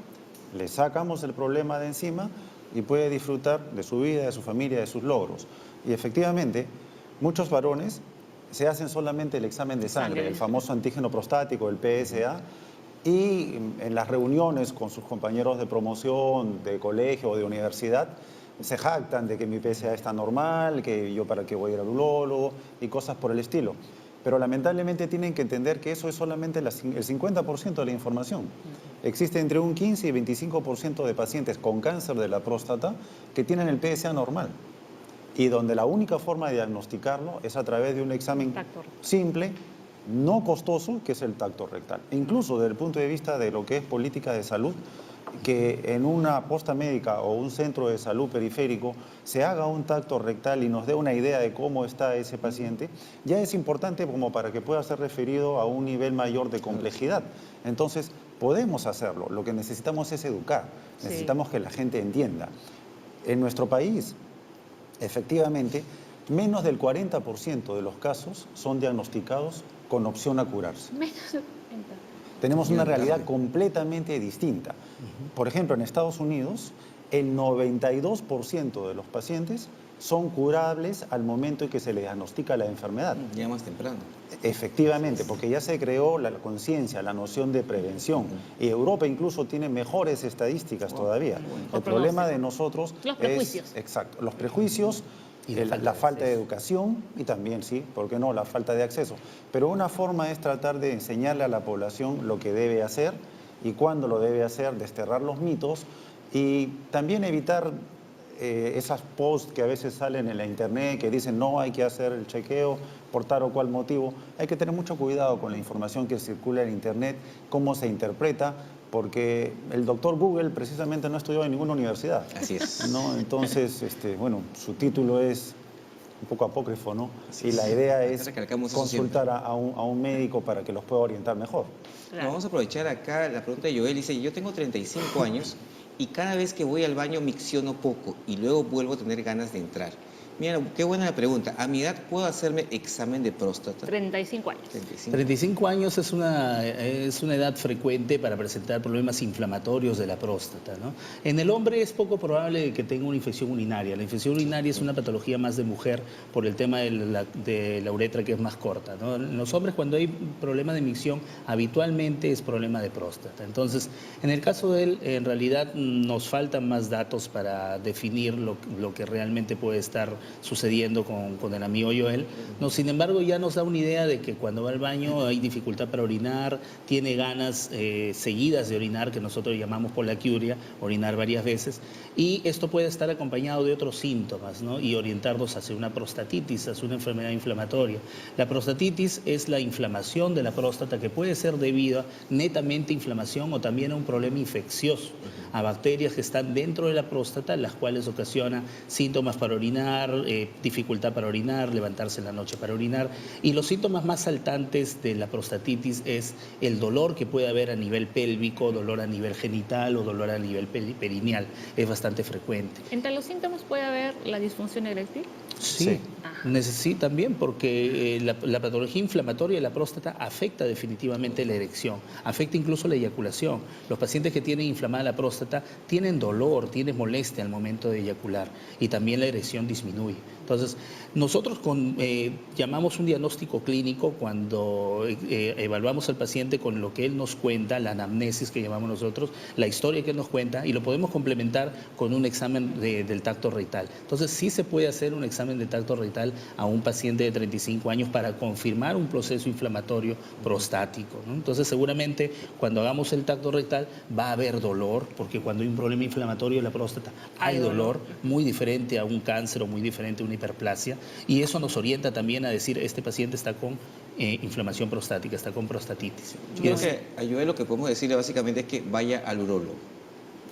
le sacamos el problema de encima y puede disfrutar de su vida, de su familia, de sus logros. Y efectivamente, muchos varones se hacen solamente el examen de sangre, el famoso antígeno prostático, el PSA, y en las reuniones con sus compañeros de promoción, de colegio o de universidad, se jactan de que mi PSA está normal, que yo para qué voy a ir al urólogo y cosas por el estilo. Pero lamentablemente tienen que entender que eso es solamente el 50% de la información. Existe entre un 15 y 25% de pacientes con cáncer de la próstata que tienen el PSA normal. y donde la única forma de diagnosticarlo es a través de un examen Tacto. simple, no costoso, que es el tacto rectal. Incluso desde el punto de vista de lo que es política de salud, que en una posta médica o un centro de salud periférico se haga un tacto rectal y nos dé una idea de cómo está ese paciente, ya es importante como para que pueda ser referido a un nivel mayor de complejidad. Entonces, podemos hacerlo. Lo que necesitamos es educar. Sí. Necesitamos que la gente entienda. En nuestro país, efectivamente, menos del 40% de los casos son diagnosticados con opción a curarse. Menos de 40. Tenemos una Bien, realidad claro. completamente distinta. Por ejemplo, en Estados Unidos, el 92% de los pacientes son curables al momento en que se les diagnostica la enfermedad. Ya más temprano. Efectivamente, porque ya se creó la conciencia, la noción de prevención. Y Europa incluso tiene mejores estadísticas todavía. O El problema pronóstico. de nosotros Los prejuicios. es, exacto, los prejuicios, Y la la falta de falta de acceso. educación y también, sí, ¿por qué no?, la falta de acceso. Pero una forma es tratar de enseñarle a la población lo que debe hacer y cuándo lo debe hacer, desterrar los mitos y también evitar esas posts que a veces salen en la internet que dicen no, hay que hacer el chequeo por tal o cual motivo. Hay que tener mucho cuidado con la información que circula en internet, cómo se interpreta, porque el doctor Google precisamente no estudió en ninguna universidad. Así es. ¿No? Entonces, bueno, su título es un poco apócrifo, ¿no? Así Y la es. idea Acá es recalcamos eso consultar a un médico para que los pueda orientar mejor. Claro. Vamos a aprovechar acá la pregunta de Joel. Dice, yo tengo 35 años y cada vez que voy al baño micciono poco y luego vuelvo a tener ganas de entrar. Mira, qué buena la pregunta. ¿A mi edad puedo hacerme examen de próstata? 35 años. 35. 35 años es una edad frecuente para presentar problemas inflamatorios de la próstata, ¿no? En el hombre es poco probable que tenga una infección urinaria. La infección urinaria es una patología más de mujer por el tema de la uretra que es más corta, ¿no? En los hombres cuando hay problema de micción habitualmente es problema de próstata. Entonces, en el caso de él, en realidad nos faltan más datos para definir lo que realmente puede estar sucediendo con el amigo Joel. No, sin embargo, ya nos da una idea de que cuando va al baño hay dificultad para orinar, tiene ganas seguidas de orinar, que nosotros llamamos poliaquiuria, orinar varias veces, y esto puede estar acompañado de otros síntomas, ¿no? Y orientarnos hacia una prostatitis, hacia una enfermedad inflamatoria. La prostatitis es la inflamación de la próstata que puede ser debido a netamente inflamación o también a un problema infeccioso, a bacterias que están dentro de la próstata, las cuales ocasionan síntomas para orinar, dificultad para orinar, levantarse en la noche para orinar. Y los síntomas más saltantes de la prostatitis es el dolor que puede haber a nivel pélvico, dolor a nivel genital o dolor a nivel perineal. Es bastante frecuente. ¿Entre los síntomas puede haber la disfunción eréctil? Sí. Sí, también porque la patología inflamatoria de la próstata afecta definitivamente la erección, afecta incluso la eyaculación. Los pacientes que tienen inflamada la próstata tienen dolor, tienen molestia al momento de eyacular y también la erección disminuye. Entonces, nosotros llamamos un diagnóstico clínico cuando evaluamos al paciente con lo que él nos cuenta, la anamnesis que llamamos nosotros, la historia que él nos cuenta, y lo podemos complementar con un examen del tacto rectal. Entonces, sí se puede hacer un examen de tacto rectal a un paciente de 35 años para confirmar un proceso inflamatorio prostático, ¿no? Entonces, seguramente cuando hagamos el tacto rectal va a haber dolor, porque cuando hay un problema inflamatorio de la próstata hay dolor, muy diferente a un cáncer o muy diferente a una hiperplasia, y eso nos orienta también a decir, este paciente está con inflamación prostática, está con prostatitis. Yo creo que a Joel lo que podemos decirle básicamente es que vaya al urólogo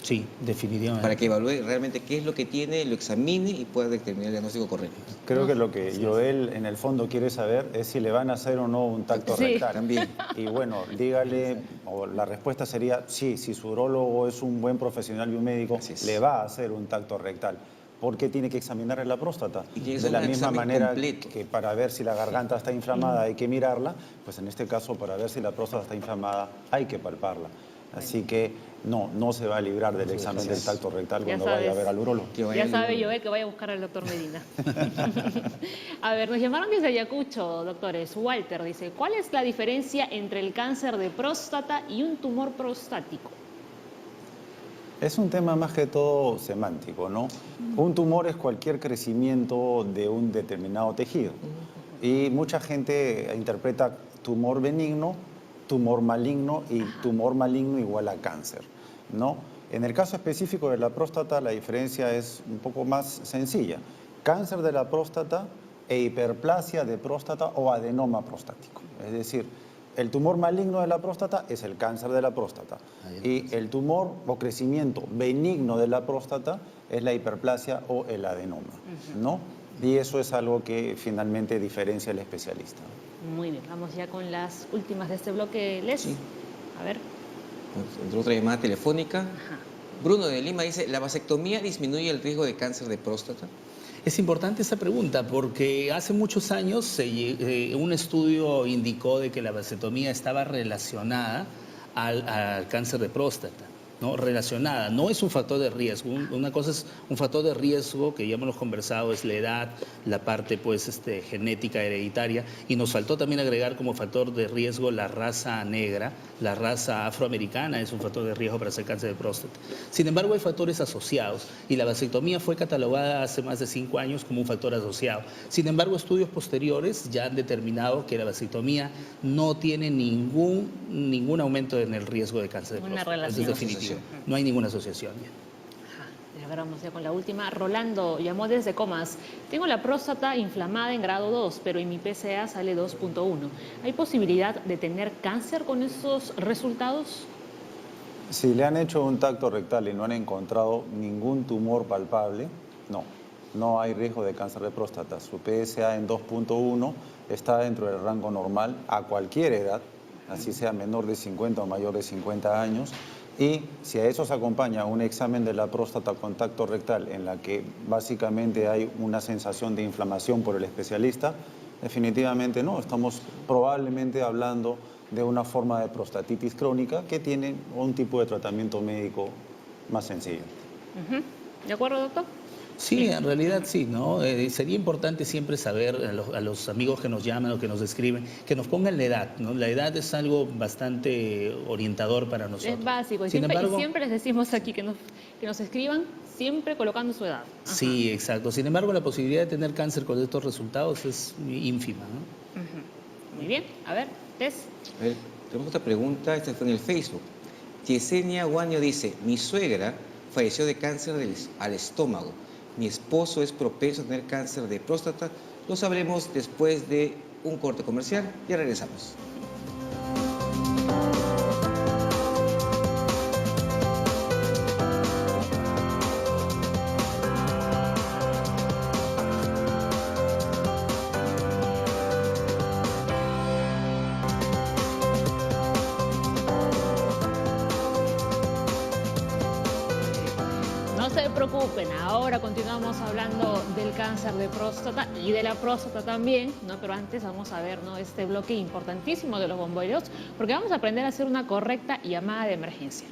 Sí, definitivamente. para que evalúe realmente qué es lo que tiene, lo examine y pueda determinar el diagnóstico correcto. Creo que lo que Joel en el fondo quiere saber es si le van a hacer o no un tacto Sí. rectal. También. Y bueno, dígale, o la respuesta sería sí, si su urólogo es un buen profesional biomédico, Así es. le va a hacer un tacto rectal. Porque tiene que examinar en la próstata. Y tiene que De ser la un misma examen manera completo. que para ver si la garganta está inflamada hay que mirarla, pues en este caso para ver si la próstata está inflamada hay que palparla. Así que no se va a librar del examen del tacto rectal Ya cuando vaya a sabes. ver al urólogo. Que vaya Ya al sabe urólogo. Joel que vaya a buscar al doctor Medina. A ver, nos llamaron desde Ayacucho, doctores. Walter dice, ¿cuál es la diferencia entre el cáncer de próstata y un tumor prostático? Es un tema más que todo semántico, ¿no? Un tumor es cualquier crecimiento de un determinado tejido. Y mucha gente interpreta tumor benigno, tumor maligno y tumor maligno igual a cáncer, ¿no? En el caso específico de la próstata, la diferencia es un poco más sencilla. cáncer de la próstata e hiperplasia de próstata o adenoma prostático. Es decir, el tumor maligno de la próstata es el cáncer de la próstata y el tumor o crecimiento benigno de la próstata es la hiperplasia o el adenoma, ¿no? Y eso es algo que finalmente diferencia al especialista. Muy bien, vamos ya con las últimas de este bloque, Les. Sí. A ver. Entre otra llamada telefónica. Ajá. Bruno de Lima dice, ¿la vasectomía disminuye el riesgo de cáncer de próstata? Es importante esa pregunta porque hace muchos años un estudio indicó de que la vasectomía estaba relacionada al cáncer de próstata. ¿No? Relacionada, no es un factor de riesgo. Una cosa es un factor de riesgo que ya hemos conversado, es la edad, la parte pues genética hereditaria, y nos faltó también agregar como factor de riesgo la raza negra, la raza afroamericana es un factor de riesgo para hacer cáncer de próstata. Sin embargo, hay factores asociados y la vasectomía fue catalogada hace más de 5 años como un factor asociado. Sin embargo, estudios posteriores ya han determinado que la vasectomía no tiene ningún aumento en el riesgo de cáncer de próstata. Relación. Eso es definitivo. No hay ninguna asociación ya. Ajá. A ver, vamos ya con la última. Rolando llamó desde Comas. Tengo la próstata inflamada en grado 2, pero en mi PSA sale 2.1. ¿Hay posibilidad de tener cáncer con esos resultados? Si le han hecho un tacto rectal y no han encontrado ningún tumor palpable, no hay riesgo de cáncer de próstata. Su PSA en 2.1 está dentro del rango normal a cualquier edad, así sea menor de 50 o mayor de 50 años. Y si a eso se acompaña un examen de la próstata con tacto rectal en la que básicamente hay una sensación de inflamación por el especialista, definitivamente no. Estamos probablemente hablando de una forma de prostatitis crónica que tiene un tipo de tratamiento médico más sencillo. ¿De acuerdo, doctor? Sí, en realidad sí, ¿no? Sería importante siempre saber a los amigos que nos llaman o que nos escriben, que nos pongan la edad, ¿no? La edad es algo bastante orientador para nosotros. Es básico, y siempre les decimos aquí que nos escriban siempre colocando su edad. Ajá. Sí, exacto. Sin embargo, la posibilidad de tener cáncer con estos resultados es ínfima, ¿no? Muy bien, a ver, Tess. A ver, tenemos otra pregunta, esta fue en el Facebook. Yesenia Guaño dice, mi suegra falleció de cáncer al estómago. Mi esposo es propenso a tener cáncer de próstata. Lo sabremos después de un corte comercial. Ya regresamos. No se preocupen, ahora continuamos hablando del cáncer de próstata y de la próstata también, ¿no? Pero antes vamos a ver, ¿no?, este bloque importantísimo de los bomberos, porque vamos a aprender a hacer una correcta llamada de emergencia.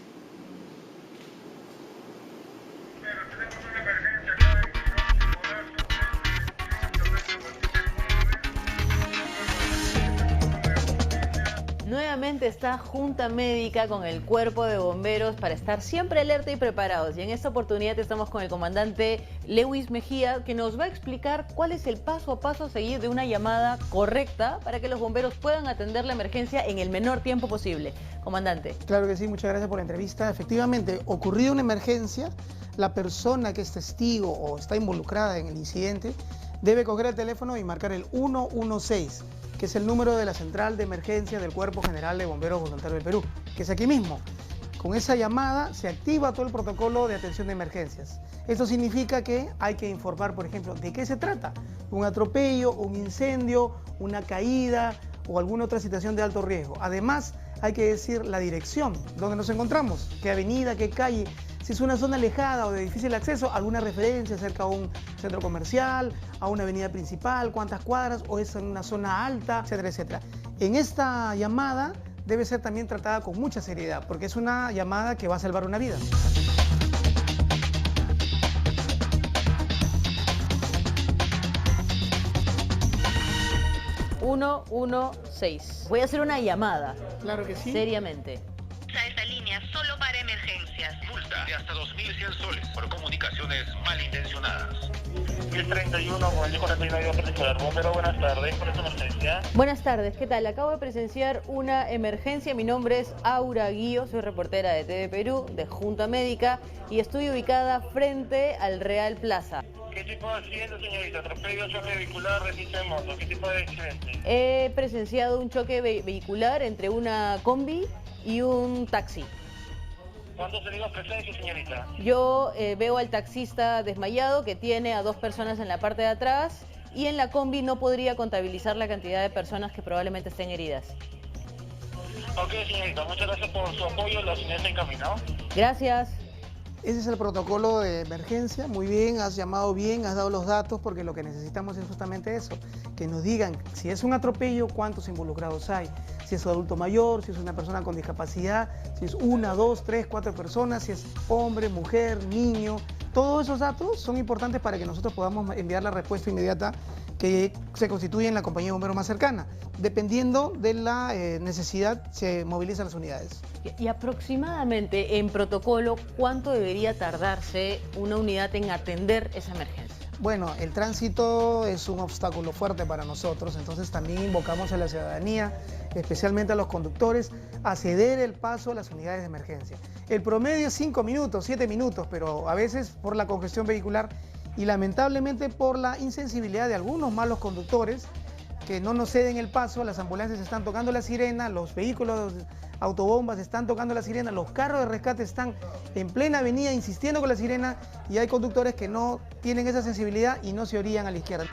Nuevamente está Junta Médica con el Cuerpo de Bomberos para estar siempre alerta y preparados. Y en esta oportunidad estamos con el comandante Lewis Mejía, que nos va a explicar cuál es el paso a paso a seguir de una llamada correcta para que los bomberos puedan atender la emergencia en el menor tiempo posible. Comandante. Claro que sí, muchas gracias por la entrevista. Efectivamente, ocurrida una emergencia, la persona que es testigo o está involucrada en el incidente debe coger el teléfono y marcar el 116, que es el número de la central de emergencia del Cuerpo General de Bomberos Voluntarios del Perú, que es aquí mismo. Con esa llamada se activa todo el protocolo de atención de emergencias. Esto significa que hay que informar, por ejemplo, de qué se trata. Un atropello, un incendio, una caída o alguna otra situación de alto riesgo. Además, hay que decir la dirección, donde nos encontramos, qué avenida, qué calle. Si es una zona alejada o de difícil acceso, alguna referencia cerca a un centro comercial, a una avenida principal, cuántas cuadras, o es en una zona alta, etcétera, etcétera. En esta llamada debe ser también tratada con mucha seriedad, porque es una llamada que va a salvar una vida. Voy a hacer una llamada. Claro que sí. Seriamente. Usa esta línea solo para emergencias. Multa de hasta 2.100 soles por comunicaciones malintencionadas. 1031, con el hijo de la particular. Bombero, buenas tardes, ¿por esta emergencia? Buenas tardes, ¿qué tal? Acabo de presenciar una emergencia. Mi nombre es Aura Guío, soy reportera de TV Perú, de Junta Médica, y estoy ubicada frente al Real Plaza. ¿Qué tipo de accidente, señorita? ¿Atropello, choque vehicular, registro de moto? ¿Qué tipo de accidente? He presenciado un choque vehicular entre una combi y un taxi. ¿Cuándo se dio presencia, señorita? Yo veo al taxista desmayado que tiene a 2 personas en la parte de atrás y en la combi no podría contabilizar la cantidad de personas que probablemente estén heridas. Ok, señorita, muchas gracias por su apoyo. La señora está en camino. Gracias. Ese es el protocolo de emergencia. Muy bien, has llamado bien, has dado los datos, porque lo que necesitamos es justamente eso, que nos digan si es un atropello, cuántos involucrados hay, si es un adulto mayor, si es una persona con discapacidad, si es 1, 2, 3, 4 personas, si es hombre, mujer, niño. Todos esos datos son importantes para que nosotros podamos enviar la respuesta inmediata que se constituye en la compañía de bomberos más cercana. Dependiendo de la necesidad, se movilizan las unidades. Y aproximadamente en protocolo, ¿cuánto debería tardarse una unidad en atender esa emergencia? Bueno, el tránsito es un obstáculo fuerte para nosotros, entonces también invocamos a la ciudadanía, especialmente a los conductores, a ceder el paso a las unidades de emergencia. El promedio es 5 minutos, 7 minutos, pero a veces por la congestión vehicular y lamentablemente por la insensibilidad de algunos malos conductores que no nos ceden el paso, las ambulancias están tocando la sirena, los vehículos autobombas están tocando la sirena, los carros de rescate están en plena avenida insistiendo con la sirena y hay conductores que no tienen esa sensibilidad y no se orían a la izquierda.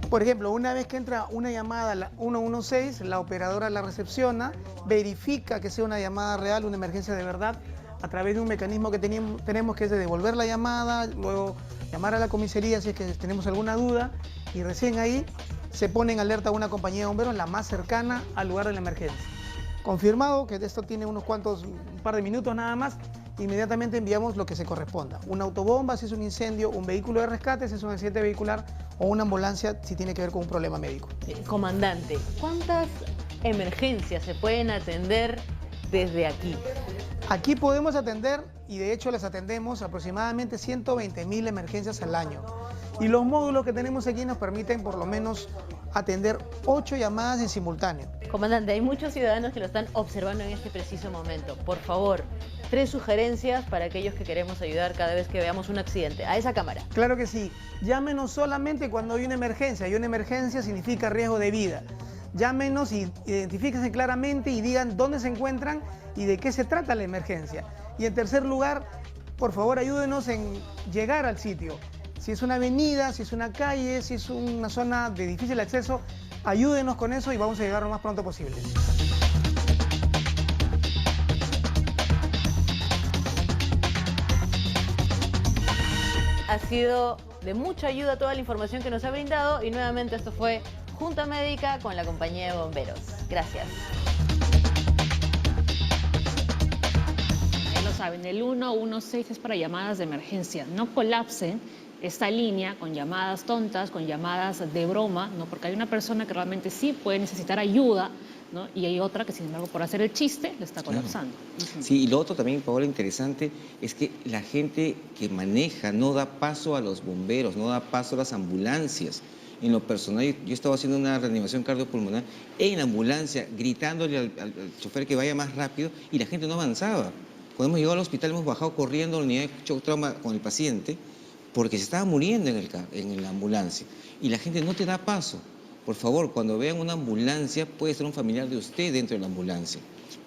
Por ejemplo, una vez que entra una llamada a la 116, la operadora la recepciona, verifica que sea una llamada real, una emergencia de verdad, a través de un mecanismo que tenemos que es de devolver la llamada, luego llamar a la comisaría si es que tenemos alguna duda y recién ahí se pone en alerta una compañía de bomberos, la más cercana al lugar de la emergencia. Confirmado que esto tiene un par de minutos nada más, inmediatamente enviamos lo que se corresponda. Una autobomba si es un incendio, un vehículo de rescate si es un accidente vehicular o una ambulancia si tiene que ver con un problema médico. Comandante, ¿cuántas emergencias se pueden atender desde aquí? Aquí podemos atender, y de hecho las atendemos, aproximadamente 120.000 emergencias al año. Y los módulos que tenemos aquí nos permiten por lo menos atender 8 llamadas en simultáneo. Comandante, hay muchos ciudadanos que lo están observando en este preciso momento. Por favor, 3 sugerencias para aquellos que queremos ayudar cada vez que veamos un accidente. A esa cámara. Claro que sí. Llámenos solamente cuando hay una emergencia. Y una emergencia significa riesgo de vida. Llámenos y identifíquense claramente y digan dónde se encuentran y de qué se trata la emergencia. Y en tercer lugar, por favor, ayúdenos en llegar al sitio. Si es una avenida, si es una calle, si es una zona de difícil acceso, ayúdenos con eso y vamos a llegar lo más pronto posible. Ha sido de mucha ayuda toda la información que nos ha brindado y nuevamente esto fue Junta Médica con la compañía de bomberos. Gracias. Ya lo saben, el 116 es para llamadas de emergencia. No colapsen esta línea con llamadas tontas, con llamadas de broma, ¿no? Porque hay una persona que realmente sí puede necesitar ayuda, ¿no? Y hay otra que, sin embargo, por hacer el chiste, le está colapsando. Claro. Sí, y lo otro también, Paola, interesante, es que la gente que maneja no da paso a los bomberos, no da paso a las ambulancias. En lo personal, yo estaba haciendo una reanimación cardiopulmonar en la ambulancia, gritándole al chofer que vaya más rápido, y la gente no avanzaba. Cuando hemos llegado al hospital, hemos bajado corriendo a la unidad de shock trauma con el paciente, porque se estaba muriendo en la ambulancia, y la gente no te da paso. Por favor, cuando vean una ambulancia, puede ser un familiar de usted dentro de la ambulancia.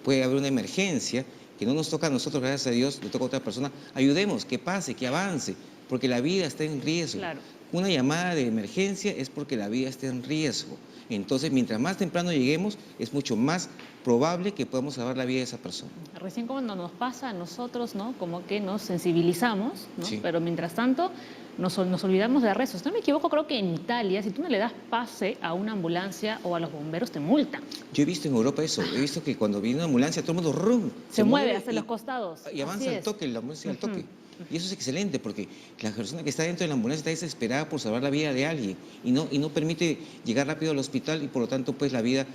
Puede haber una emergencia que no nos toca a nosotros, gracias a Dios, le toca a otra persona. Ayudemos, que pase, que avance, porque la vida está en riesgo. Claro. Una llamada de emergencia es porque la vida está en riesgo. Entonces, mientras más temprano lleguemos, es mucho más probable que podamos salvar la vida de esa persona. Recién cuando nos pasa a nosotros, ¿no? Como que nos sensibilizamos, ¿no? Sí. Pero mientras tanto nos olvidamos de arrestos. Si no me equivoco, creo que en Italia, si tú no le das pase a una ambulancia o a los bomberos, te multan. Yo he visto en Europa eso. He visto que cuando viene una ambulancia, todo el mundo ¡rum! Se mueve hacia los costados. Y avanza al toque, la ambulancia al toque. Y eso es excelente porque la persona que está dentro de la ambulancia está desesperada por salvar la vida de alguien y no permite llegar rápido al hospital y por lo tanto pues la vida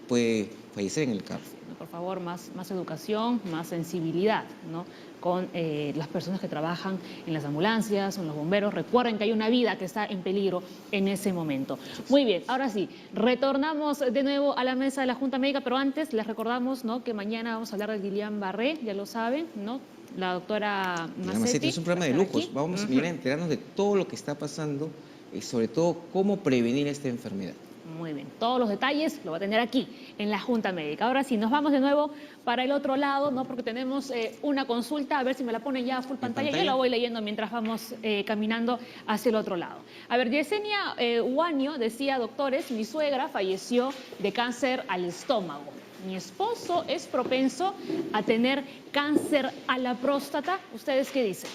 puede fallecer en el carro. Por favor. favor, más educación, más sensibilidad, ¿no? Con las personas que trabajan en las ambulancias, con los bomberos. Recuerden que hay una vida que está en peligro en ese momento. Muy bien, ahora sí, retornamos de nuevo a la mesa de la Junta Médica, pero antes les recordamos, ¿no?, que mañana vamos a hablar de Guillain-Barré, ya lo saben, ¿no? La doctora Macetti. Es un programa de lujos. Vamos a venir a enterarnos de todo lo que está pasando y sobre todo cómo prevenir esta enfermedad. Muy bien, todos los detalles lo va a tener aquí en la Junta Médica. Ahora sí, nos vamos de nuevo para el otro lado, ¿no? Porque tenemos una consulta, a ver si me la ponen ya a full pantalla. Yo la voy leyendo mientras vamos caminando hacia el otro lado. A ver, Yesenia Huanio decía: doctores, mi suegra falleció de cáncer al estómago. Mi esposo es propenso a tener cáncer a la próstata. ¿Ustedes qué dicen?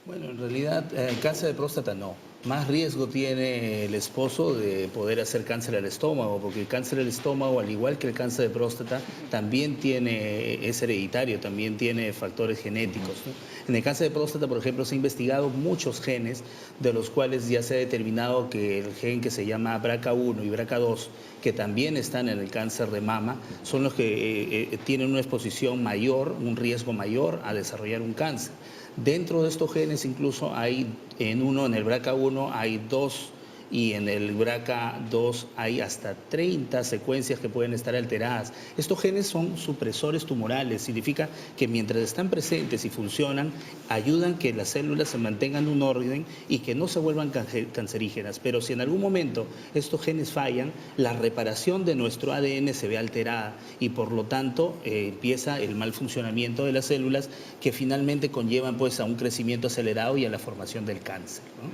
Bueno, en realidad, cáncer de próstata no. Más riesgo tiene el esposo de poder hacer cáncer al estómago, porque el cáncer al estómago, al igual que el cáncer de próstata, también es hereditario, también tiene factores genéticos, ¿no? En el cáncer de próstata, por ejemplo, se han investigado muchos genes, de los cuales ya se ha determinado que el gen que se llama BRCA1 y BRCA2, que también están en el cáncer de mama, son los que tienen una exposición mayor, un riesgo mayor a desarrollar un cáncer. Dentro de estos genes incluso hay en el BRCA1 hay 2 y en el BRCA2 hay hasta 30 secuencias que pueden estar alteradas. Estos genes son supresores tumorales, significa que mientras están presentes y funcionan, ayudan que las células se mantengan en un orden y que no se vuelvan cancerígenas. Pero si en algún momento estos genes fallan, la reparación de nuestro ADN se ve alterada y por lo tanto empieza el mal funcionamiento de las células que finalmente conllevan pues a un crecimiento acelerado y a la formación del cáncer, ¿no?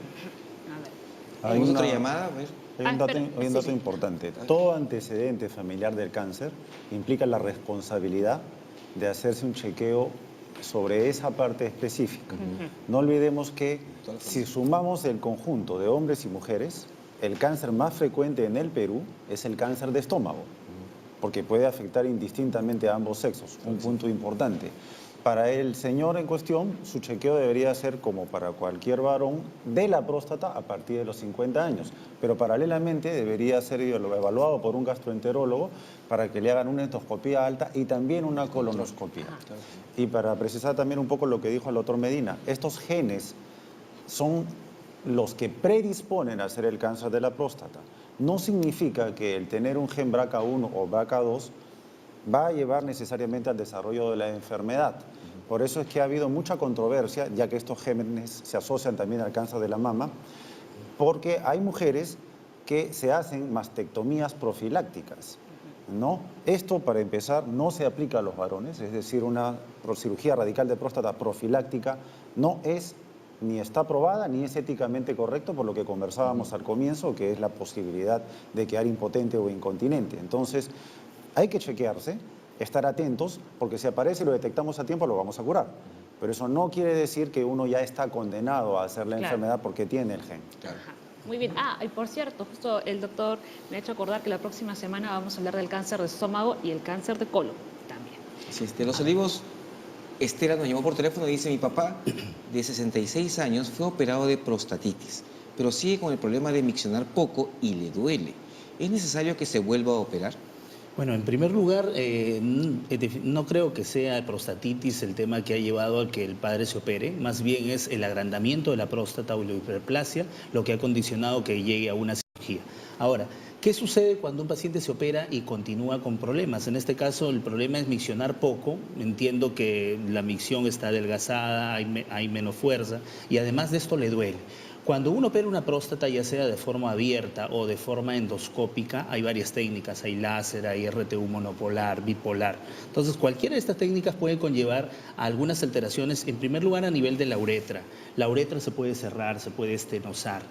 Hay otra llamada. Hay un dato importante. Todo antecedente familiar del cáncer implica la responsabilidad de hacerse un chequeo sobre esa parte específica. No olvidemos que si sumamos el conjunto de hombres y mujeres, el cáncer más frecuente en el Perú es el cáncer de estómago, porque puede afectar indistintamente a ambos sexos, un punto importante. Para el señor en cuestión, su chequeo debería ser como para cualquier varón de la próstata a partir de los 50 años, pero paralelamente debería ser evaluado por un gastroenterólogo para que le hagan una endoscopía alta y también una colonoscopia. Y para precisar también un poco lo que dijo el doctor Medina, estos genes son los que predisponen a hacer el cáncer de la próstata. No significa que el tener un gen BRCA1 o BRCA2 va a llevar necesariamente al desarrollo de la enfermedad. Por eso es que ha habido mucha controversia, ya que estos genes se asocian también al cáncer de la mama, porque hay mujeres que se hacen mastectomías profilácticas, ¿no? Esto, para empezar, no se aplica a los varones, es decir, una cirugía radical de próstata profiláctica no es ni está aprobada ni es éticamente correcto, por lo que conversábamos al comienzo, que es la posibilidad de quedar impotente o incontinente. Entonces, hay que chequearse, estar atentos, porque si aparece y lo detectamos a tiempo, lo vamos a curar. Pero eso no quiere decir que uno ya está condenado a hacer la enfermedad porque tiene el gen. Muy bien. Y por cierto, justo el doctor me ha hecho acordar que la próxima semana vamos a hablar del cáncer de estómago y el cáncer de colon también. Así es, de Los Olivos, Estela nos llamó por teléfono y dice: mi papá, de 66 años, fue operado de prostatitis, pero sigue con el problema de miccionar poco y le duele. ¿Es necesario que se vuelva a operar? Bueno, en primer lugar, no creo que sea prostatitis el tema que ha llevado a que el padre se opere, más bien es el agrandamiento de la próstata o la hiperplasia lo que ha condicionado que llegue a una cirugía. Ahora, ¿qué sucede cuando un paciente se opera y continúa con problemas? En este caso, el problema es miccionar poco. Entiendo que la micción está adelgazada, hay menos fuerza y además de esto le duele. Cuando uno opera una próstata, ya sea de forma abierta o de forma endoscópica, hay varias técnicas, hay láser, hay RTU monopolar, bipolar. Entonces, cualquiera de estas técnicas puede conllevar a algunas alteraciones, en primer lugar a nivel de la uretra. La uretra se puede cerrar, se puede estenosar.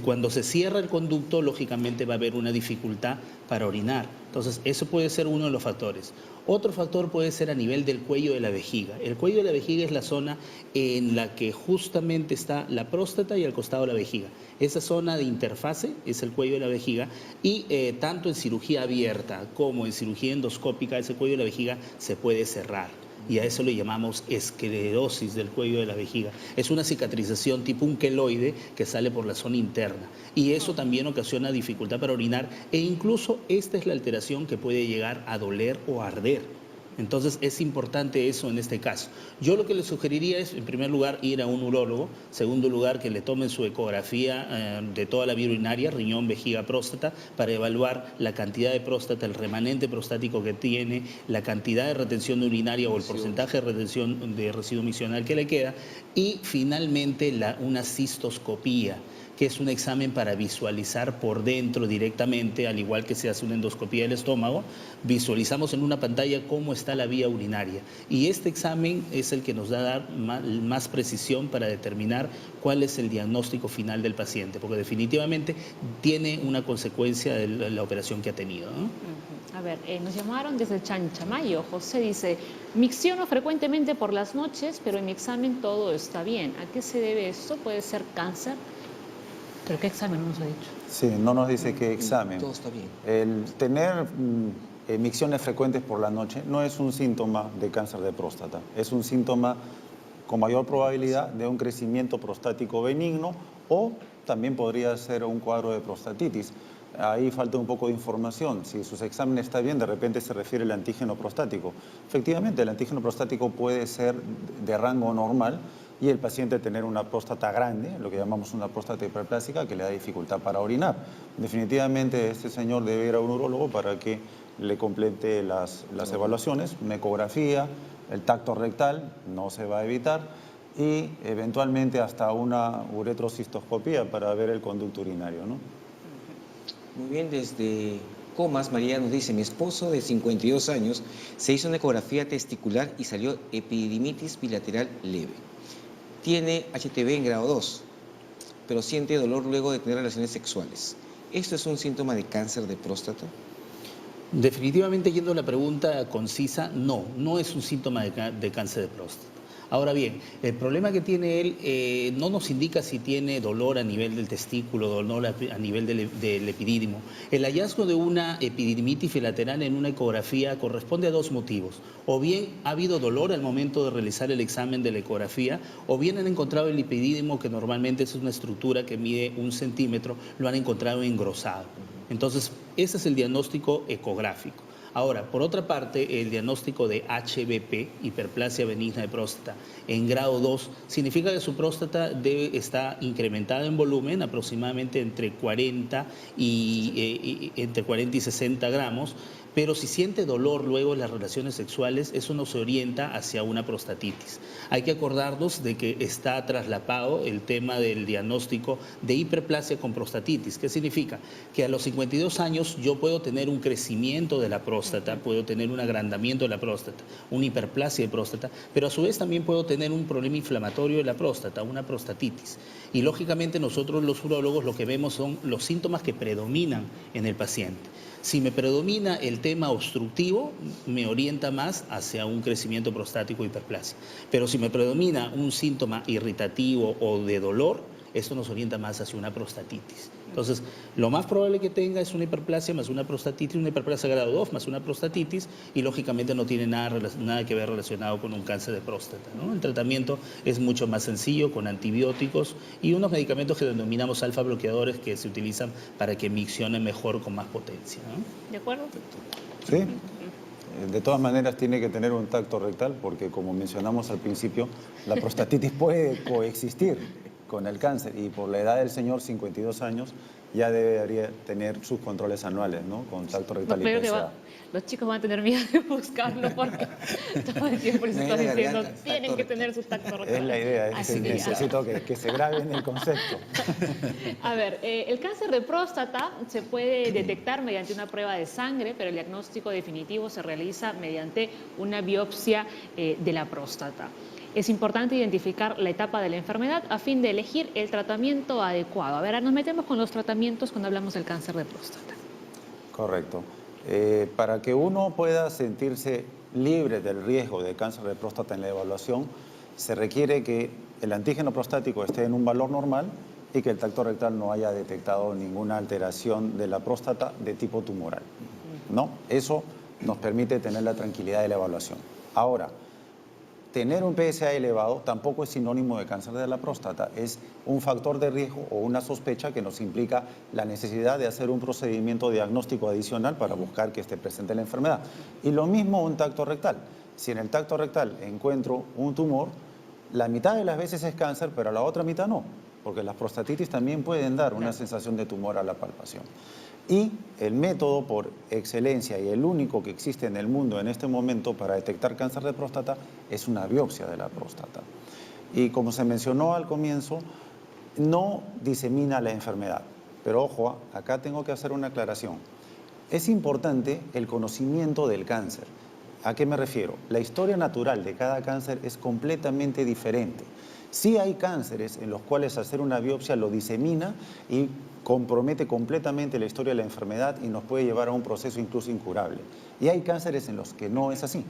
Cuando se cierra el conducto, lógicamente va a haber una dificultad para orinar. Entonces, eso puede ser uno de los factores. Otro factor puede ser a nivel del cuello de la vejiga. El cuello de la vejiga es la zona en la que justamente está la próstata y al costado de la vejiga. Esa zona de interfase es el cuello de la vejiga y tanto en cirugía abierta como en cirugía endoscópica, ese cuello de la vejiga se puede cerrar. Y a eso le llamamos esclerosis del cuello de la vejiga. Es una cicatrización tipo un queloide que sale por la zona interna. Y eso también ocasiona dificultad para orinar e incluso esta es la alteración que puede llegar a doler o arder. Entonces es importante eso en este caso. Yo lo que le sugeriría es, en primer lugar, ir a un urólogo, segundo lugar, que le tomen su ecografía de toda la vía urinaria, riñón, vejiga, próstata, para evaluar la cantidad de próstata, el remanente prostático que tiene, la cantidad de retención urinaria o el porcentaje de retención de residuo misional que le queda, y finalmente una cistoscopía, que es un examen para visualizar por dentro directamente, al igual que se hace una endoscopía del estómago, visualizamos en una pantalla cómo está la vía urinaria. Y este examen es el que nos da a dar más precisión para determinar cuál es el diagnóstico final del paciente, porque definitivamente tiene una consecuencia de la operación que ha tenido, ¿no? A ver, nos llamaron desde Chanchamayo. José dice, micciono frecuentemente por las noches, pero en mi examen todo está bien. ¿A qué se debe esto? ¿Puede ser cáncer? ¿Pero qué examen no nos ha dicho? Sí, no nos dice qué examen. Todo está bien. El tener micciones frecuentes por la noche no es un síntoma de cáncer de próstata, es un síntoma con mayor probabilidad de un crecimiento prostático benigno o también podría ser un cuadro de prostatitis. Ahí falta un poco de información. Si sus exámenes están bien, de repente se refiere al antígeno prostático. Efectivamente, el antígeno prostático puede ser de rango normal y el paciente tener una próstata grande, lo que llamamos una próstata hiperplásica, que le da dificultad para orinar. Definitivamente este señor debe ir a un urólogo para que le complete las evaluaciones, una ecografía, el tacto rectal, no se va a evitar, y eventualmente hasta una uretrocistoscopía para ver el conducto urinario, ¿no? Muy bien, desde Comas, María nos dice, mi esposo de 52 años se hizo una ecografía testicular y salió epididimitis bilateral leve. Tiene HTV en grado 2, pero siente dolor luego de tener relaciones sexuales. ¿Esto es un síntoma de cáncer de próstata? Definitivamente, yendo a la pregunta concisa, no es un síntoma de cáncer de próstata. Ahora bien, el problema que tiene él no nos indica si tiene dolor a nivel del testículo, dolor a nivel del epidídimo. El hallazgo de una epididimitis bilateral en una ecografía corresponde a dos motivos. O bien ha habido dolor al momento de realizar el examen de la ecografía, o bien han encontrado el epidídimo, que normalmente es una estructura que mide 1 centímetro, lo han encontrado engrosado. Entonces, ese es el diagnóstico ecográfico. Ahora, por otra parte, el diagnóstico de HBP, hiperplasia benigna de próstata, en grado 2, significa que su próstata está incrementada en volumen, aproximadamente entre 40 y 60 gramos, pero si siente dolor luego en las relaciones sexuales, eso nos orienta hacia una prostatitis. Hay que acordarnos de que está traslapado el tema del diagnóstico de hiperplasia con prostatitis. ¿Qué significa? Que a los 52 años yo puedo tener un crecimiento de la próstata, puedo tener un agrandamiento de la próstata, una hiperplasia de próstata, pero a su vez también puedo tener un problema inflamatorio de la próstata, una prostatitis. Y lógicamente nosotros los urólogos lo que vemos son los síntomas que predominan en el paciente. Si me predomina el tema obstructivo, me orienta más hacia un crecimiento prostático hiperplasia. Pero si me predomina un síntoma irritativo o de dolor, esto nos orienta más hacia una prostatitis. Entonces, lo más probable que tenga es una hiperplasia más una prostatitis, una hiperplasia grado 2 más una prostatitis, y lógicamente no tiene nada que ver relacionado con un cáncer de próstata, ¿no? El tratamiento es mucho más sencillo, con antibióticos y unos medicamentos que denominamos alfa bloqueadores, que se utilizan para que miccione mejor con más potencia, ¿no? ¿De acuerdo? Sí. De todas maneras tiene que tener un tacto rectal porque, como mencionamos al principio, la prostatitis puede coexistir con el cáncer y por la edad del señor, 52 años, ya debería tener sus controles anuales, ¿no? Con tacto rectal y PSA. Los chicos van a tener miedo de buscarlo porque todo el tiempo les están diciendo tienen que tener su tacto rectal. Es la idea, necesito que se grabe en el concepto. A ver, el cáncer de próstata se puede detectar mediante una prueba de sangre, pero el diagnóstico definitivo se realiza mediante una biopsia de la próstata. Es importante identificar la etapa de la enfermedad a fin de elegir el tratamiento adecuado. A ver, nos metemos con los tratamientos cuando hablamos del cáncer de próstata. Correcto. Para que uno pueda sentirse libre del riesgo de cáncer de próstata en la evaluación, se requiere que el antígeno prostático esté en un valor normal y que el tacto rectal no haya detectado ninguna alteración de la próstata de tipo tumoral, ¿no? Eso nos permite tener la tranquilidad de la evaluación. Ahora, tener un PSA elevado tampoco es sinónimo de cáncer de la próstata, es un factor de riesgo o una sospecha que nos implica la necesidad de hacer un procedimiento diagnóstico adicional para buscar que esté presente la enfermedad. Y lo mismo un tacto rectal. Si en el tacto rectal encuentro un tumor, la mitad de las veces es cáncer, pero la otra mitad no, porque las prostatitis también pueden dar una sensación de tumor a la palpación. Y el método por excelencia y el único que existe en el mundo en este momento para detectar cáncer de próstata es una biopsia de la próstata. Y como se mencionó al comienzo, no disemina la enfermedad. Pero ojo, acá tengo que hacer una aclaración. Es importante el conocimiento del cáncer. ¿A qué me refiero? La historia natural de cada cáncer es completamente diferente. Sí hay cánceres en los cuales hacer una biopsia lo disemina y compromete completamente la historia de la enfermedad y nos puede llevar a un proceso incluso incurable. Y hay cánceres en los que no es así.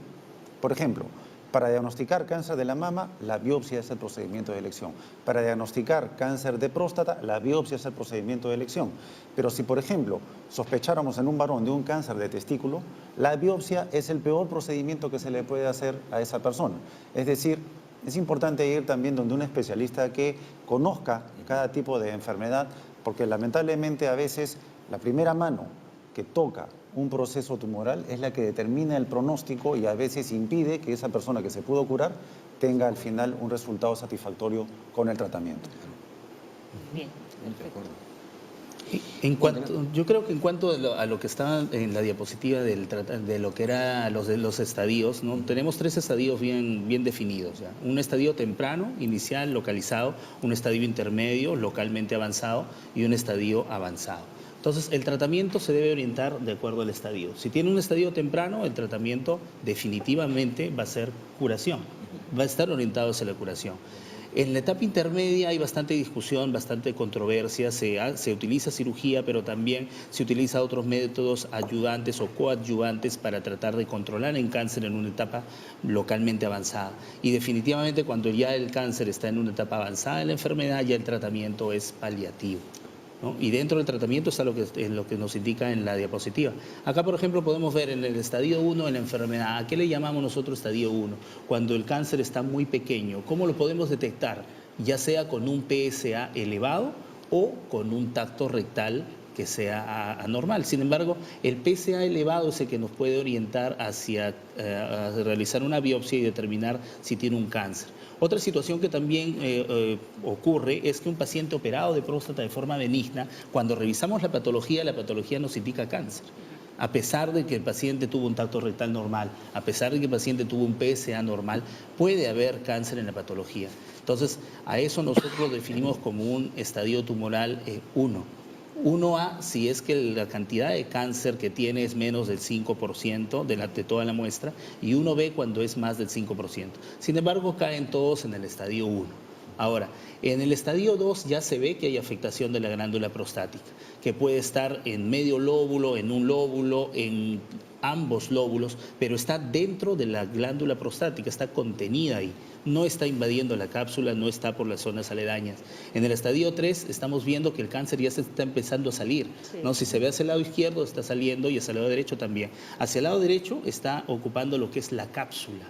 Por ejemplo, para diagnosticar cáncer de la mama, la biopsia es el procedimiento de elección. Para diagnosticar cáncer de próstata, la biopsia es el procedimiento de elección. Pero si, por ejemplo, sospecháramos en un varón de un cáncer de testículo, la biopsia es el peor procedimiento que se le puede hacer a esa persona. Es decir, es importante ir también donde un especialista que conozca cada tipo de enfermedad, porque lamentablemente a veces la primera mano que toca un proceso tumoral es la que determina el pronóstico y a veces impide que esa persona que se pudo curar tenga al final un resultado satisfactorio con el tratamiento. Bien, Yo creo que en cuanto a lo que está en la diapositiva de lo que era los estadios, ¿no? Tenemos 3 estadios bien definidos, ¿ya? Un estadio temprano, inicial, localizado, un estadio intermedio, localmente avanzado y un estadio avanzado. Entonces, el tratamiento se debe orientar de acuerdo al estadio. Si tiene un estadio temprano, el tratamiento definitivamente va a ser curación, va a estar orientado hacia la curación. En la etapa intermedia hay bastante discusión, bastante controversia, se utiliza cirugía, pero también se utiliza otros métodos ayudantes o coadyuvantes para tratar de controlar el cáncer en una etapa localmente avanzada. Y definitivamente cuando ya el cáncer está en una etapa avanzada de la enfermedad, ya el tratamiento es paliativo, ¿no? Y dentro del tratamiento está lo que nos indica en la diapositiva. Acá, por ejemplo, podemos ver en el estadio 1 de la enfermedad. ¿A qué le llamamos nosotros estadio 1? Cuando el cáncer está muy pequeño. ¿Cómo lo podemos detectar? Ya sea con un PSA elevado o con un tacto rectal que sea anormal. Sin embargo, el PSA elevado es el que nos puede orientar hacia realizar una biopsia y determinar si tiene un cáncer. Otra situación que también ocurre es que un paciente operado de próstata de forma benigna, cuando revisamos la patología nos indica cáncer. A pesar de que el paciente tuvo un tacto rectal normal, a pesar de que el paciente tuvo un PSA normal, puede haber cáncer en la patología. Entonces, a eso nosotros lo definimos como un estadio tumoral 1. 1A, si es que la cantidad de cáncer que tiene es menos del 5% de toda la muestra, y 1B cuando es más del 5%. Sin embargo, caen todos en el estadio 1. Ahora, en el estadio 2 ya se ve que hay afectación de la glándula prostática, que puede estar en medio lóbulo, en un lóbulo, en ambos lóbulos, pero está dentro de la glándula prostática, está contenida ahí. No está invadiendo la cápsula, no está por las zonas aledañas. En el estadio 3 estamos viendo que el cáncer ya se está empezando a salir, ¿no? Si se ve hacia el lado izquierdo está saliendo y hacia el lado derecho también. Hacia el lado derecho está ocupando lo que es la cápsula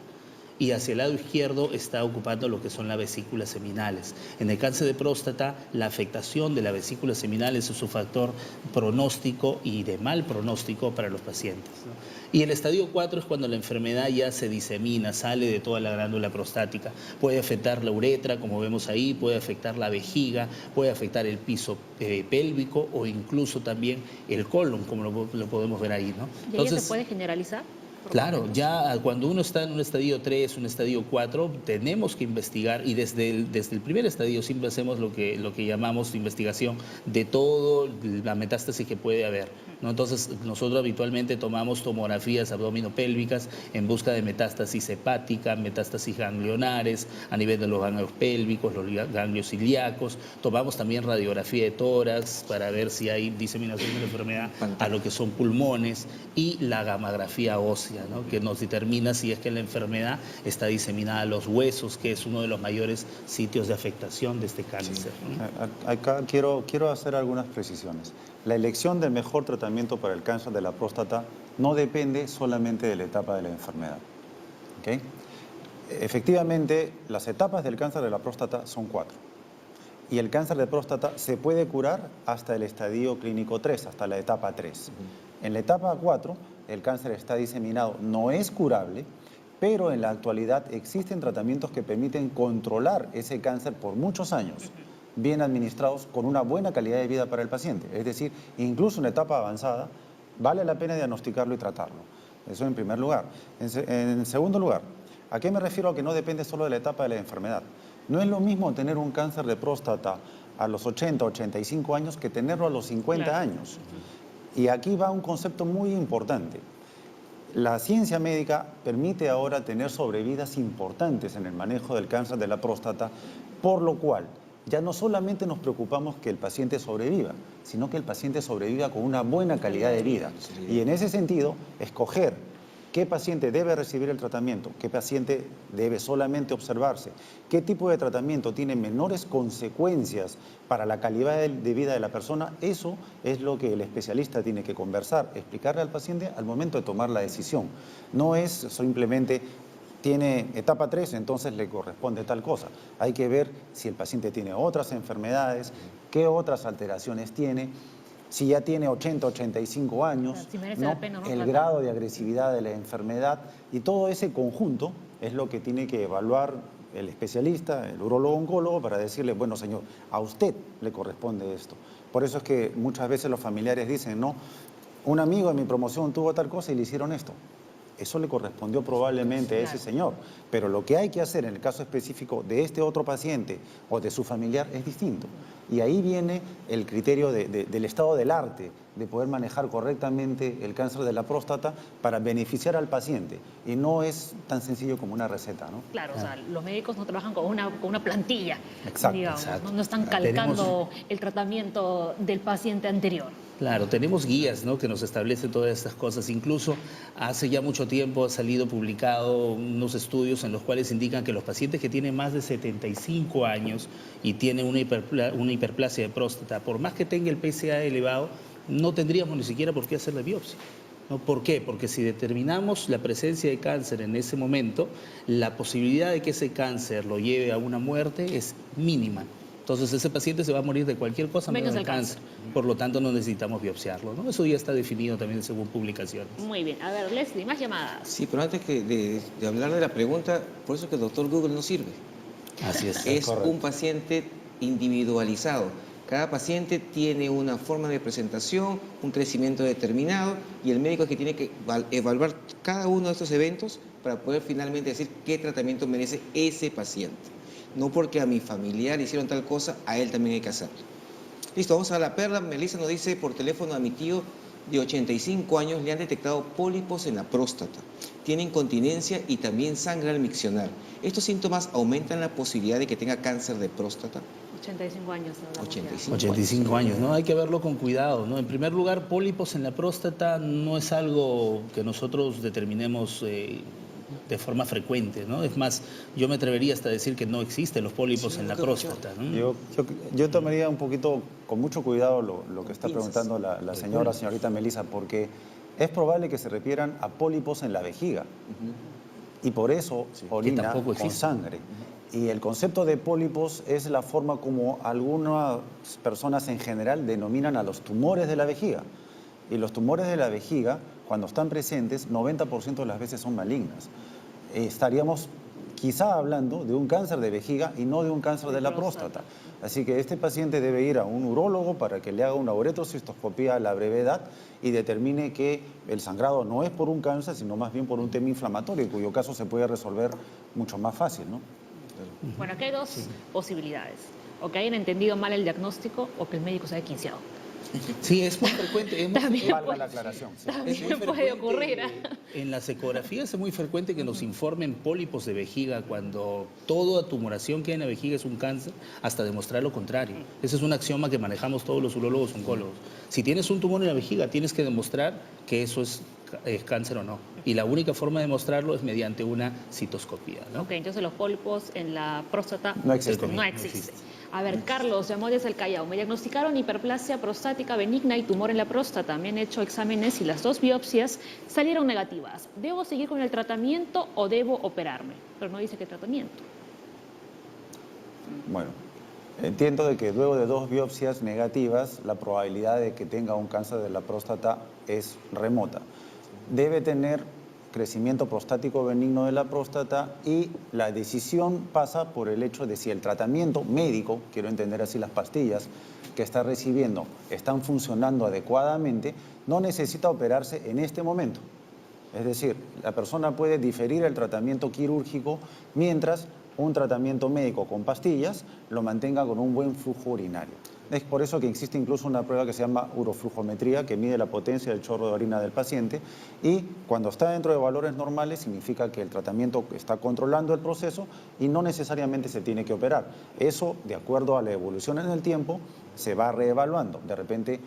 y hacia el lado izquierdo está ocupando lo que son las vesículas seminales. En el cáncer de próstata, la afectación de las vesículas seminales es un factor pronóstico y de mal pronóstico para los pacientes, ¿no? Y el estadio 4 es cuando la enfermedad ya se disemina, sale de toda la glándula prostática. Puede afectar la uretra, como vemos ahí, puede afectar la vejiga, puede afectar el piso pélvico o incluso también el colon, como lo podemos ver ahí, ¿no? ¿Y ahí se puede generalizar? Claro, ya cuando uno está en un estadio 3, un estadio 4, tenemos que investigar y desde el primer estadio siempre hacemos lo que llamamos investigación de toda la metástasis que puede haber, ¿no? Entonces nosotros habitualmente tomamos tomografías abdominopélvicas en busca de metástasis hepática, metástasis ganglionares a nivel de los ganglios pélvicos, los ganglios ilíacos. Tomamos también radiografía de tórax para ver si hay diseminación de la enfermedad a lo que son pulmones y la gammagrafía ósea, ¿no? Que nos determina si es que la enfermedad está diseminada a los huesos, que es uno de los mayores sitios de afectación de este cáncer, ¿no? Acá quiero hacer algunas precisiones. La elección del mejor tratamiento para el cáncer de la próstata no depende solamente de la etapa de la enfermedad, ¿okay? Efectivamente, las etapas del cáncer de la próstata son 4. Y el cáncer de próstata se puede curar hasta el estadio clínico 3, hasta la etapa 3. En la etapa 4, el cáncer está diseminado, no es curable, pero en la actualidad existen tratamientos que permiten controlar ese cáncer por muchos años, bien administrados, con una buena calidad de vida para el paciente. Es decir, incluso en etapa avanzada, vale la pena diagnosticarlo y tratarlo. Eso en primer lugar. En segundo lugar, ¿a qué me refiero a que no depende solo de la etapa de la enfermedad? No es lo mismo tener un cáncer de próstata a los 80, 85 años que tenerlo a los 50 años. Y aquí va un concepto muy importante. La ciencia médica permite ahora tener sobrevidas importantes en el manejo del cáncer de la próstata, por lo cual ya no solamente nos preocupamos que el paciente sobreviva, sino que el paciente sobreviva con una buena calidad de vida. Y en ese sentido, escoger qué paciente debe recibir el tratamiento, qué paciente debe solamente observarse, qué tipo de tratamiento tiene menores consecuencias para la calidad de vida de la persona, eso es lo que el especialista tiene que conversar, explicarle al paciente al momento de tomar la decisión. No es simplemente tiene etapa 3, entonces le corresponde tal cosa. Hay que ver si el paciente tiene otras enfermedades, qué otras alteraciones tiene, si ya tiene 80, 85 años, si merece la pena, el grado de agresividad de la enfermedad, y todo ese conjunto es lo que tiene que evaluar el especialista, el urólogo oncólogo, para decirle, bueno señor, a usted le corresponde esto. Por eso es que muchas veces los familiares dicen, no, un amigo en mi promoción tuvo tal cosa y le hicieron esto. Eso le correspondió probablemente a ese señor, pero lo que hay que hacer en el caso específico de este otro paciente o de su familiar es distinto. Y ahí viene el criterio del estado del arte, de poder manejar correctamente el cáncer de la próstata para beneficiar al paciente. Y no es tan sencillo como una receta, ¿no? Claro, o sea, los médicos no trabajan con una plantilla, exacto, digamos, exacto. No están calcando el tratamiento del paciente anterior. Claro, tenemos guías, ¿no?, que nos establecen todas estas cosas. Incluso hace ya mucho tiempo ha salido publicado unos estudios en los cuales indican que los pacientes que tienen más de 75 años y tienen una hiperplasia de próstata, por más que tenga el PSA elevado, no tendríamos ni siquiera por qué hacer la biopsia. ¿No? ¿Por qué? Porque si determinamos la presencia de cáncer en ese momento, la posibilidad de que ese cáncer lo lleve a una muerte es mínima. Entonces ese paciente se va a morir de cualquier cosa menos del cáncer. Por lo tanto, no necesitamos biopsiarlo, ¿no? Eso ya está definido también según publicaciones. Muy bien. A ver, Leslie, más llamadas. Sí, pero antes de hablar de la pregunta, por eso que el doctor Google no sirve. Así es. Es un paciente individualizado. Cada paciente tiene una forma de presentación, un crecimiento determinado, y el médico es que tiene que evaluar cada uno de estos eventos para poder finalmente decir qué tratamiento merece ese paciente. No porque a mi familiar hicieron tal cosa, a él también hay que hacerlo. Listo, vamos a la perla. Melissa nos dice por teléfono: a mi tío de 85 años le han detectado pólipos en la próstata. Tiene incontinencia y también sangra al miccionar. ¿Estos síntomas aumentan la posibilidad de que tenga cáncer de próstata? 85 años. 85 años, ¿no? Hay que verlo con cuidado, ¿no? En primer lugar, pólipos en la próstata no es algo que nosotros determinemos de forma frecuente, ¿no? Es más, yo me atrevería hasta a decir que no existen los pólipos en la próstata, ¿no? Yo tomaría un poquito, con mucho cuidado, lo que está preguntando la señorita Melissa, porque es probable que se refieran a pólipos en la vejiga. Y por eso orina con sangre. Y el concepto de pólipos es la forma como algunas personas en general denominan a los tumores de la vejiga. Y los tumores de la vejiga, cuando están presentes, 90% de las veces son malignas. Estaríamos quizá hablando de un cáncer de vejiga y no de un cáncer de la próstata. Así que este paciente debe ir a un urólogo para que le haga una uretrocistoscopía a la brevedad y determine que el sangrado no es por un cáncer, sino más bien por un tema inflamatorio, en cuyo caso se puede resolver mucho más fácil, ¿no? Bueno, aquí hay dos posibilidades. O que hayan entendido mal el diagnóstico o que el médico se haya quinceado. Sí, es muy frecuente. Valga la aclaración. Sí. También puede ocurrir. En las ecografías es muy frecuente que nos informen pólipos de vejiga cuando toda tumoración que hay en la vejiga es un cáncer, hasta demostrar lo contrario. Ese es un axioma que manejamos todos los urólogos oncólogos. Si tienes un tumor en la vejiga, tienes que demostrar que eso es cáncer o no. Y la única forma de demostrarlo es mediante una citoscopía, ¿no? Ok, entonces los pólipos en la próstata no existen. No existen. A ver, Carlos, llamó desde el Callao. Me diagnosticaron hiperplasia prostática benigna y tumor en la próstata. Me han hecho exámenes y las 2 biopsias salieron negativas. ¿Debo seguir con el tratamiento o debo operarme? Pero no dice qué tratamiento. Bueno, entiendo de que luego de 2 biopsias negativas, la probabilidad de que tenga un cáncer de la próstata es remota. Debe tener crecimiento prostático benigno de la próstata y la decisión pasa por el hecho de si el tratamiento médico, quiero entender así las pastillas que está recibiendo, están funcionando adecuadamente, no necesita operarse en este momento. Es decir, la persona puede diferir el tratamiento quirúrgico mientras un tratamiento médico con pastillas lo mantenga con un buen flujo urinario. Es por eso que existe incluso una prueba que se llama uroflujometría, que mide la potencia del chorro de orina del paciente, y cuando está dentro de valores normales significa que el tratamiento está controlando el proceso y no necesariamente se tiene que operar. Eso, de acuerdo a la evolución en el tiempo, se va reevaluando. De repente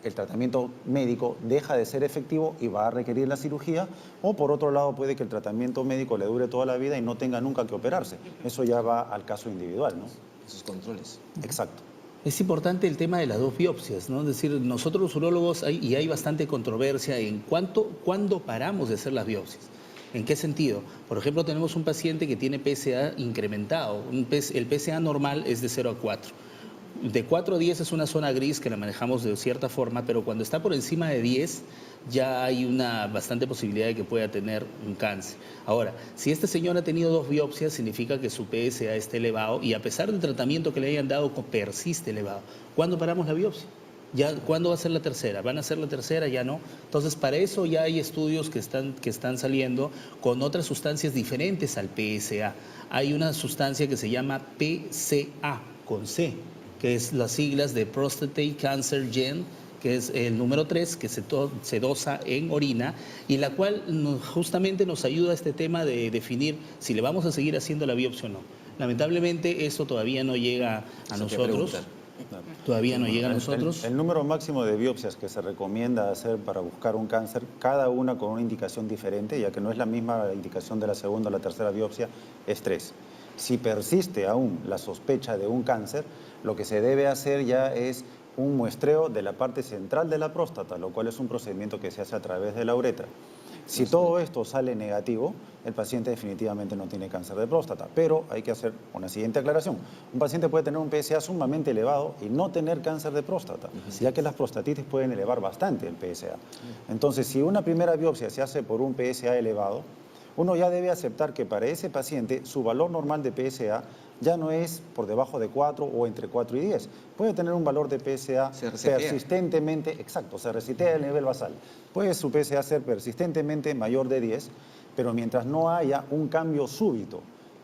el tratamiento médico deja de ser efectivo y va a requerir la cirugía, o por otro lado puede que el tratamiento médico le dure toda la vida y no tenga nunca que operarse. Eso ya va al caso individual, ¿no? Esos controles. Exacto. Es importante el tema de las 2 biopsias, ¿no? Es decir, nosotros los urólogos, hay bastante controversia en cuándo paramos de hacer las biopsias. ¿En qué sentido? Por ejemplo, tenemos un paciente que tiene PSA incrementado. El PSA normal es de 0 a 4. De 4 a 10 es una zona gris que la manejamos de cierta forma, pero cuando está por encima de 10 ya hay una bastante posibilidad de que pueda tener un cáncer. Ahora, si este señor ha tenido 2 biopsias, significa que su PSA está elevado y a pesar del tratamiento que le hayan dado, persiste elevado. ¿Cuándo paramos la biopsia? ¿Ya, ¿cuándo va a ser la tercera? ¿Van a ser la tercera? Ya no. Entonces, para eso ya hay estudios que están saliendo con otras sustancias diferentes al PSA. Hay una sustancia que se llama PCA, con C, que es las siglas de Prostate Cancer Gen, que es el número 3, que se dosa en orina, y la cual justamente nos ayuda a este tema de definir si le vamos a seguir haciendo la biopsia o no. Lamentablemente eso todavía no llega a nosotros. Todavía no llega a nosotros. El número máximo de biopsias que se recomienda hacer para buscar un cáncer, cada una con una indicación diferente, ya que no es la misma indicación de la segunda o la tercera biopsia, es 3. Si persiste aún la sospecha de un cáncer, lo que se debe hacer ya es un muestreo de la parte central de la próstata, lo cual es un procedimiento que se hace a través de la uretra. Si todo esto sale negativo, el paciente definitivamente no tiene cáncer de próstata, pero hay que hacer una siguiente aclaración. Un paciente puede tener un PSA sumamente elevado y no tener cáncer de próstata, ya que las prostatitis pueden elevar bastante el PSA. Entonces, si una primera biopsia se hace por un PSA elevado, uno ya debe aceptar que para ese paciente su valor normal de PSA ya no es por debajo de 4 o entre 4 y 10. Puede tener un valor de PSA persistentemente, exacto, se resetea el nivel basal. Puede su PSA ser persistentemente mayor de 10, pero mientras no haya un cambio súbito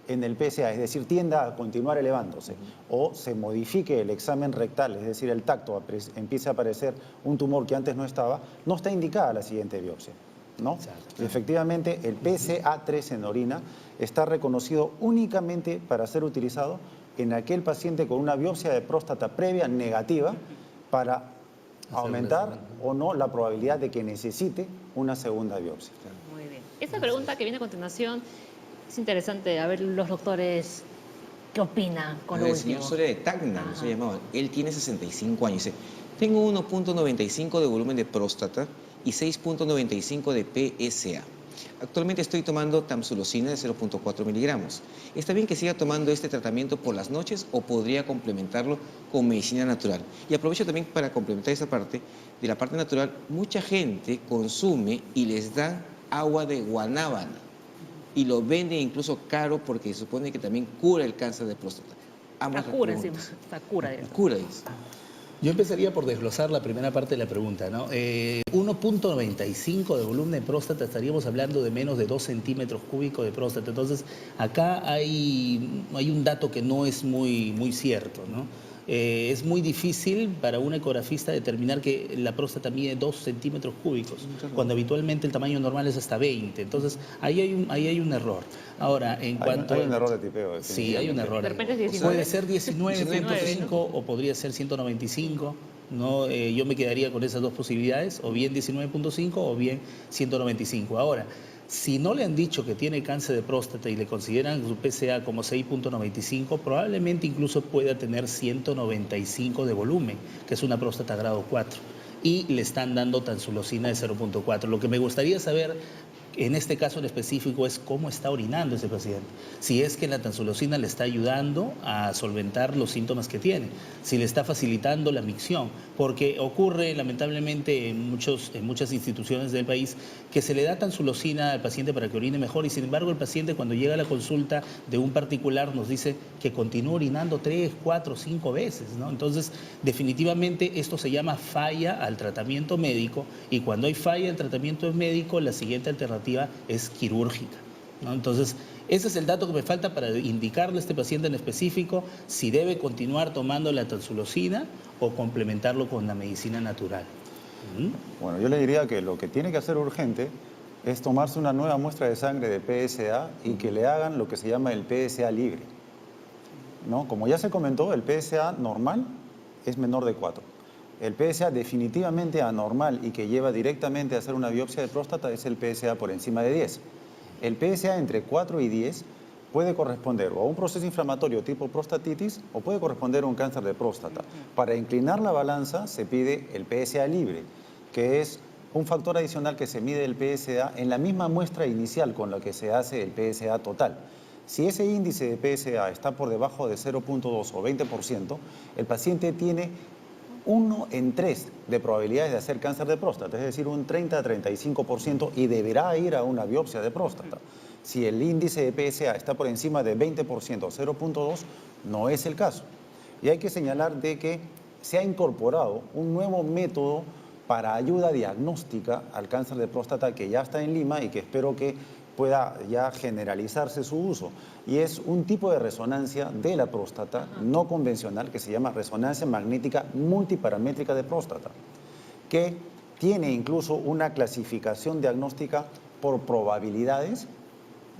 en el PSA, es decir, tienda a continuar elevándose, o se modifique el examen rectal, es decir, el tacto, empiece a aparecer un tumor que antes no estaba, no está indicada la siguiente biopsia, ¿no? Efectivamente, el PSA3 en orina está reconocido únicamente para ser utilizado en aquel paciente con una biopsia de próstata previa negativa para aumentar o no la probabilidad de que necesite una segunda biopsia. Muy bien. Esta pregunta que viene a continuación es interesante. A ver, los doctores, ¿qué opinan con lo El último? señor Soria de Tacna, se llamaba. Él tiene 65 años. Dice, tengo 1.95 de volumen de próstata y 6.95 de PSA. Actualmente estoy tomando tamsulosina de 0.4 miligramos. ¿Está bien que siga tomando este tratamiento por las noches o podría complementarlo con medicina natural? Y aprovecho también para complementar esta parte, de la parte natural, mucha gente consume y les dan agua de guanábana y lo venden incluso caro porque se supone que también cura el cáncer de próstata. La cura encima, la cura. Cura, dice. Yo empezaría por desglosar la primera parte de la pregunta, ¿no? 1.95 de volumen de próstata, estaríamos hablando de menos de 2 centímetros cúbicos de próstata. Entonces, acá hay un dato que no es muy cierto, ¿no? Es muy difícil para un ecografista determinar que la próstata mide 2 centímetros cúbicos, cuando habitualmente el tamaño normal es hasta 20. Entonces, ahí hay un error. Ahora, en cuanto... Hay un error de tipeo. Sí, hay un error. De repente es 19. Puede ser 19.5 o podría ser 195. ¿No? Yo me quedaría con esas dos posibilidades, o bien 19.5 o bien 195. Ahora, Si no le han dicho que tiene cáncer de próstata y le consideran su PSA como 6.95, probablemente incluso pueda tener 195 de volumen, que es una próstata grado 4. Y le están dando tansulosina de 0.4. Lo que me gustaría saber en este caso en específico es cómo está orinando ese paciente. Si es que la tansulosina le está ayudando a solventar los síntomas que tiene, si le está facilitando la micción, porque ocurre lamentablemente en muchas instituciones del país que se le da tansulosina al paciente para que orine mejor y sin embargo el paciente cuando llega a la consulta de un particular nos dice que continúa orinando 3, 4, 5 veces, ¿no? Entonces definitivamente esto se llama falla al tratamiento médico y cuando hay falla al tratamiento médico la siguiente alternativa es quirúrgica, ¿no? Entonces, ese es el dato que me falta para indicarle a este paciente en específico si debe continuar tomando la tansulosina o complementarlo con la medicina natural. Bueno, yo le diría que lo que tiene que hacer urgente es tomarse una nueva muestra de sangre de PSA y que le hagan lo que se llama el PSA libre, ¿no? Como ya se comentó, el PSA normal es menor de 4. El PSA definitivamente anormal y que lleva directamente a hacer una biopsia de próstata es el PSA por encima de 10. El PSA entre 4 y 10 puede corresponder o a un proceso inflamatorio tipo prostatitis o puede corresponder a un cáncer de próstata. Para inclinar la balanza se pide el PSA libre, que es un factor adicional que se mide el PSA en la misma muestra inicial con la que se hace el PSA total. Si ese índice de PSA está por debajo de 0.2 o 20%, el paciente tiene 1 en 3 de probabilidades de hacer cáncer de próstata, es decir, un 30 a 35% y deberá ir a una biopsia de próstata. Si el índice de PSA está por encima de 20% o 0.2, no es el caso. Y hay que señalar de que se ha incorporado un nuevo método para ayuda diagnóstica al cáncer de próstata que ya está en Lima y que espero que pueda ya generalizarse su uso. Y es un tipo de resonancia de la próstata no convencional que se llama resonancia magnética multiparamétrica de próstata, que tiene incluso una clasificación diagnóstica por probabilidades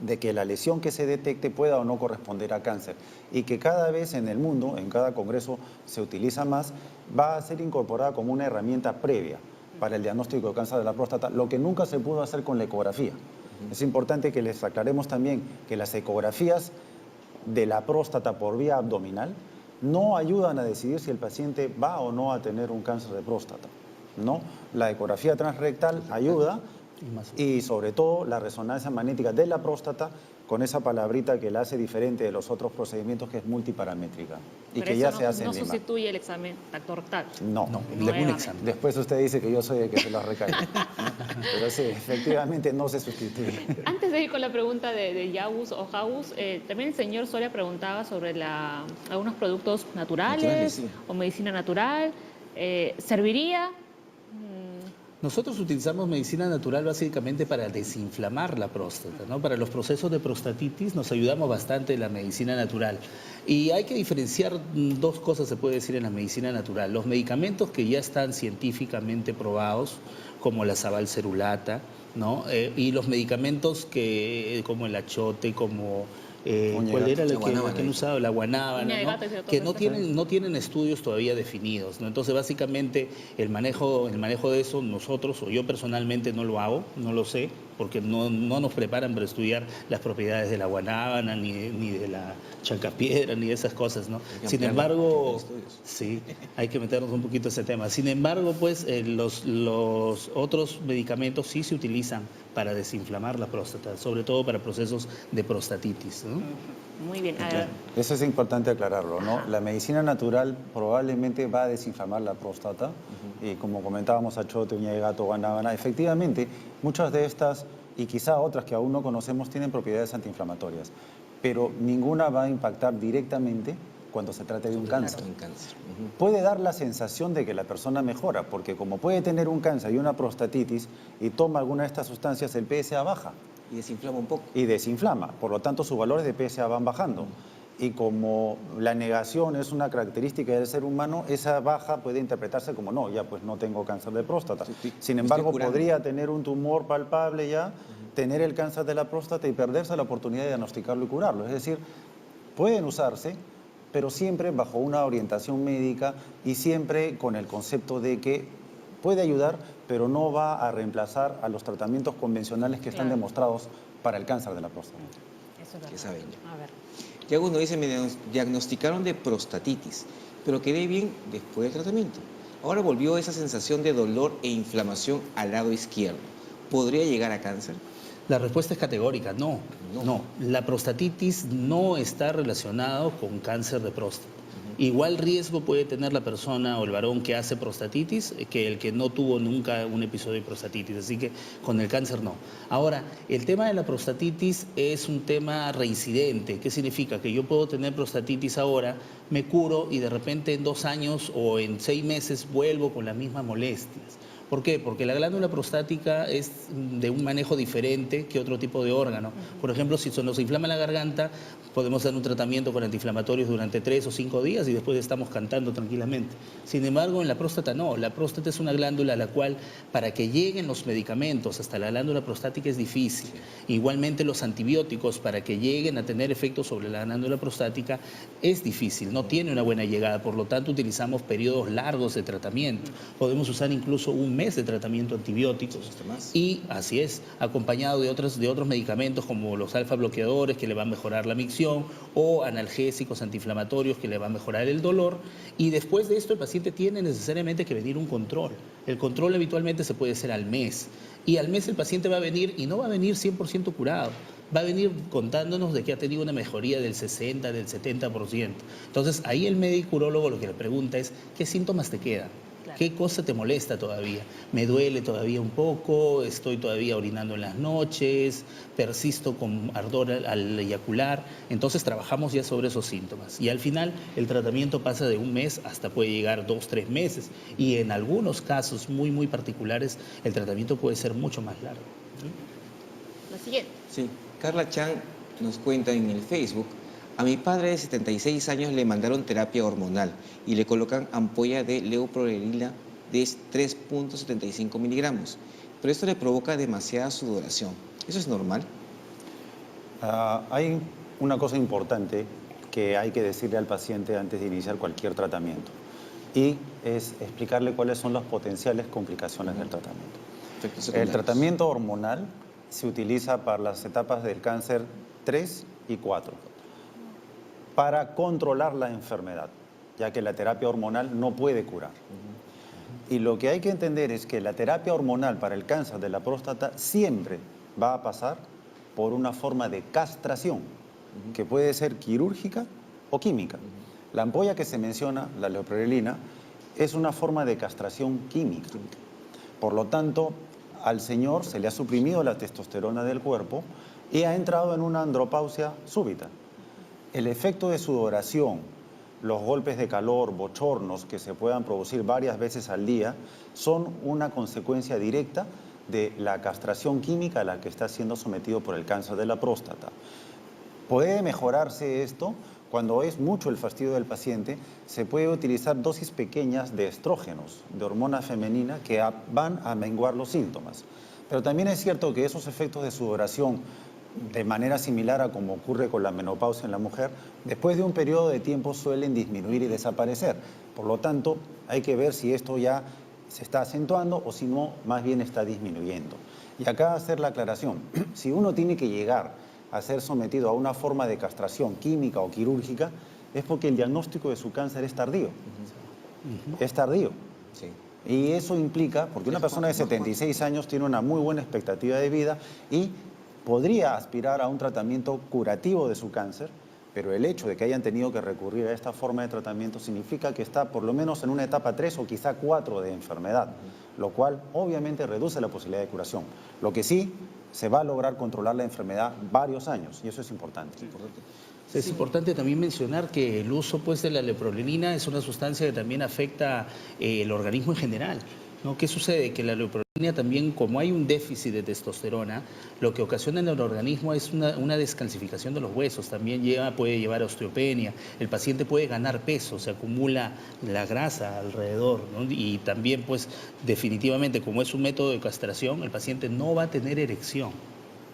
de que la lesión que se detecte pueda o no corresponder a cáncer y que cada vez en el mundo, en cada congreso se utiliza más, va a ser incorporada como una herramienta previa para el diagnóstico de cáncer de la próstata, lo que nunca se pudo hacer con la ecografía. Es importante que les aclaremos también que las ecografías de la próstata por vía abdominal no ayudan a decidir si el paciente va o no a tener un cáncer de próstata, ¿no? La ecografía transrectal ayuda y sobre todo la resonancia magnética de la próstata con esa palabrita que la hace diferente de los otros procedimientos que es multiparamétrica y pero que ya no, se hace no en Lima. sustituye el examen tacto rectal. No, ningún examen. Después usted dice que yo soy el que se lo recae, ¿no? Pero sí, efectivamente no se sustituye. Antes de ir con la pregunta de Yaus o Jaus, también el señor Soria preguntaba sobre algunos productos naturales sí. o medicina natural. ¿Serviría? Nosotros utilizamos medicina natural básicamente para desinflamar la próstata, ¿no? Para los procesos de prostatitis nos ayudamos bastante en la medicina natural. Y hay que diferenciar dos cosas, se puede decir, en la medicina natural. Los medicamentos que ya están científicamente probados, como la sabalcerulata, ¿no? Y los medicamentos como el achote, como... ¿cuál era la que han usado? La guanábana, ¿no? Que no tienen estudios todavía definidos, ¿no? Entonces, básicamente, el manejo de eso, nosotros, o yo personalmente no lo hago, no lo sé, porque no nos preparan para estudiar las propiedades de la guanábana, ni de la chancapiedra, ni de esas cosas, ¿no? Sin embargo, sí, hay que meternos un poquito a ese tema. Sin embargo, pues, los otros medicamentos sí se utilizan para desinflamar la próstata, sobre todo para procesos de prostatitis, ¿no? Muy bien. Claro. Eso es importante aclararlo, ¿no? La medicina natural probablemente va a desinflamar la próstata y como comentábamos, achote, uña de gato, guanábana, efectivamente muchas de estas y quizá otras que aún no conocemos tienen propiedades antiinflamatorias, pero ninguna va a impactar directamente cuando se trate de un cáncer. Puede dar la sensación de que la persona mejora, porque como puede tener un cáncer y una prostatitis y toma alguna de estas sustancias, el PSA baja. Y desinflama un poco. Y desinflama, por lo tanto sus valores de PSA van bajando. Y como la negación es una característica del ser humano, esa baja puede interpretarse como no, ya pues no tengo cáncer de próstata. Sin embargo, podría tener un tumor palpable ya, tener el cáncer de la próstata y perderse la oportunidad de diagnosticarlo y curarlo. Es decir, pueden usarse, pero siempre bajo una orientación médica y siempre con el concepto de que puede ayudar, pero no va a reemplazar a los tratamientos convencionales que están demostrados para el cáncer de la próstata. Eso es ¿Qué verdad. saben? A ver. Ya uno dice, me diagnosticaron de prostatitis, pero quedé bien después del tratamiento. Ahora volvió esa sensación de dolor e inflamación al lado izquierdo. ¿Podría llegar a cáncer? La respuesta es categórica, no. La prostatitis no está relacionado con cáncer de próstata. Igual riesgo puede tener la persona o el varón que hace prostatitis que el que no tuvo nunca un episodio de prostatitis, así que con el cáncer no. Ahora, el tema de la prostatitis es un tema reincidente. ¿Qué significa? Que yo puedo tener prostatitis ahora, me curo y de repente en 2 años o en 6 meses vuelvo con las mismas molestias. ¿Por qué? Porque la glándula prostática es de un manejo diferente que otro tipo de órgano. Por ejemplo, si se nos inflama la garganta, podemos dar un tratamiento con antiinflamatorios durante 3 o 5 días y después estamos cantando tranquilamente. Sin embargo, en la próstata no. La próstata es una glándula a la cual, para que lleguen los medicamentos hasta la glándula prostática es difícil. Igualmente los antibióticos, para que lleguen a tener efectos sobre la glándula prostática, es difícil, no tiene una buena llegada. Por lo tanto, utilizamos periodos largos de tratamiento. Podemos usar incluso un mes de tratamiento antibióticos. Y así es, acompañado de otros medicamentos como los alfa bloqueadores que le van a mejorar la micción o analgésicos antiinflamatorios que le van a mejorar el dolor. Y después de esto el paciente tiene necesariamente que venir un control. El control habitualmente se puede hacer al mes. Y al mes el paciente va a venir y no va a venir 100% curado. Va a venir contándonos de que ha tenido una mejoría del 60, del 70%. Entonces ahí el médico urólogo lo que le pregunta es, ¿qué síntomas te quedan? ¿Qué cosa te molesta todavía? ¿Me duele todavía un poco? ¿Estoy todavía orinando en las noches? ¿Persisto con ardor al eyacular? Entonces trabajamos ya sobre esos síntomas. Y al final el tratamiento pasa de 1 mes hasta puede llegar 2, 3 meses. Y en algunos casos muy, muy particulares el tratamiento puede ser mucho más largo. Lo siguiente. Sí. Carla Chan nos cuenta en el Facebook: a mi padre de 76 años le mandaron terapia hormonal y le colocan ampolla de leuprolelina de 3.75 miligramos, pero esto le provoca demasiada sudoración. ¿Eso es normal? Hay una cosa importante que hay que decirle al paciente antes de iniciar cualquier tratamiento, y es explicarle cuáles son las potenciales complicaciones del tratamiento. El tratamiento hormonal se utiliza para las etapas del cáncer 3 y 4. Para controlar la enfermedad, ya que la terapia hormonal no puede curar. Y lo que hay que entender es que la terapia hormonal para el cáncer de la próstata siempre va a pasar por una forma de castración, que puede ser quirúrgica o química. La ampolla que se menciona, la leuprolelina, es una forma de castración química. Por lo tanto, al señor se le ha suprimido la testosterona del cuerpo y ha entrado en una andropausia súbita. El efecto de sudoración, los golpes de calor, bochornos que se puedan producir varias veces al día, son una consecuencia directa de la castración química a la que está siendo sometido por el cáncer de la próstata. Puede mejorarse esto cuando es mucho el fastidio del paciente. Se puede utilizar dosis pequeñas de estrógenos, de hormona femenina, que van a menguar los síntomas. Pero también es cierto que esos efectos de sudoración, de manera similar a como ocurre con la menopausia en la mujer, después de un periodo de tiempo suelen disminuir y desaparecer. Por lo tanto, hay que ver si esto ya se está acentuando o si no, más bien está disminuyendo. Y acá hacer la aclaración: si uno tiene que llegar a ser sometido a una forma de castración química o quirúrgica, es porque el diagnóstico de su cáncer es tardío. Es tardío. Sí. Y eso implica, porque una persona de 76 años tiene una muy buena expectativa de vida y podría aspirar a un tratamiento curativo de su cáncer, pero el hecho de que hayan tenido que recurrir a esta forma de tratamiento significa que está por lo menos en una etapa 3 o quizá 4 de enfermedad, lo cual obviamente reduce la posibilidad de curación. Lo que sí, se va a lograr controlar la enfermedad varios años, y eso es importante. Es importante también mencionar que el uso de la leuprolelina es una sustancia que también afecta el organismo en general, ¿no? ¿Qué sucede? Que la leuprolelina también, como hay un déficit de testosterona, lo que ocasiona en el organismo es una descalcificación de los huesos, también puede llevar a osteopenia, el paciente puede ganar peso, se acumula la grasa alrededor, ¿no? Y también definitivamente, como es un método de castración, el paciente no va a tener erección,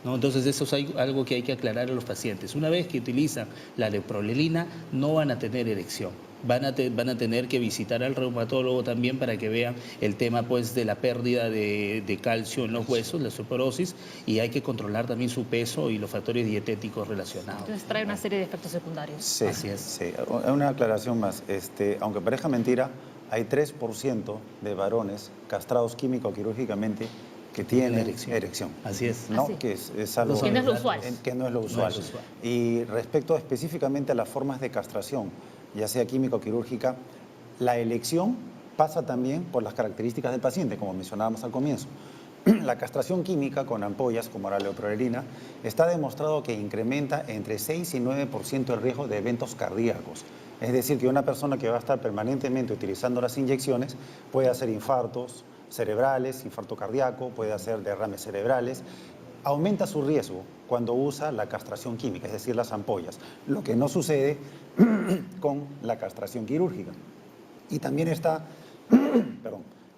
¿no? Entonces eso es algo que hay que aclarar a los pacientes. Una vez que utilizan la leuprolelina no van a tener erección. van a tener que visitar al reumatólogo también para que vean el tema pues de la pérdida de calcio en los huesos, la osteoporosis, y hay que controlar también su peso y los factores dietéticos relacionados. Entonces trae una serie de efectos secundarios. Sí, Así es. sí. Una aclaración más. Aunque parezca mentira, hay 3% de varones castrados químico-quirúrgicamente que tienen erección. Así es. ¿No? Así. Que es algo Que no es lo usual. que no es lo usual. Y respecto específicamente a las formas de castración, ya sea químico-quirúrgica, la elección pasa también por las características del paciente, como mencionábamos al comienzo. La castración química con ampollas, como la leuprorelina, está demostrado que incrementa entre 6 y 9% el riesgo de eventos cardíacos. Es decir, que una persona que va a estar permanentemente utilizando las inyecciones puede hacer infartos cerebrales, infarto cardíaco, puede hacer derrames cerebrales. Aumenta su riesgo cuando usa la castración química, es decir, las ampollas, lo que no sucede con la castración quirúrgica. Y también está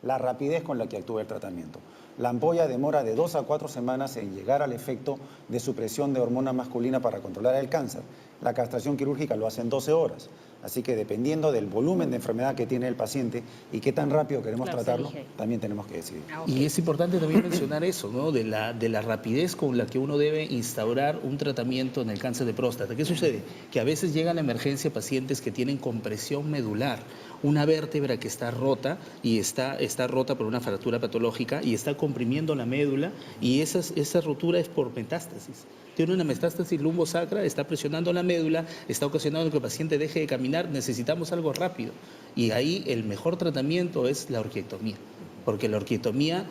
la rapidez con la que actúa el tratamiento. La ampolla demora de 2 a 4 semanas en llegar al efecto de supresión de hormona masculina para controlar el cáncer. La castración quirúrgica lo hace en 12 horas. Así que dependiendo del volumen de enfermedad que tiene el paciente y qué tan rápido queremos tratarlo, también tenemos que decidir. Y es importante también mencionar eso, ¿no? De la rapidez con la que uno debe instaurar un tratamiento en el cáncer de próstata. ¿Qué sucede? Que a veces llegan a la emergencia pacientes que tienen compresión medular, una vértebra que está rota y está rota por una fractura patológica y está comprimiendo la médula, y esa rotura es por metástasis. Tiene una metástasis lumbosacra, está presionando la médula, está ocasionando que el paciente deje de caminar, necesitamos algo rápido. Y ahí el mejor tratamiento es la orquiectomía, porque la orquiectomía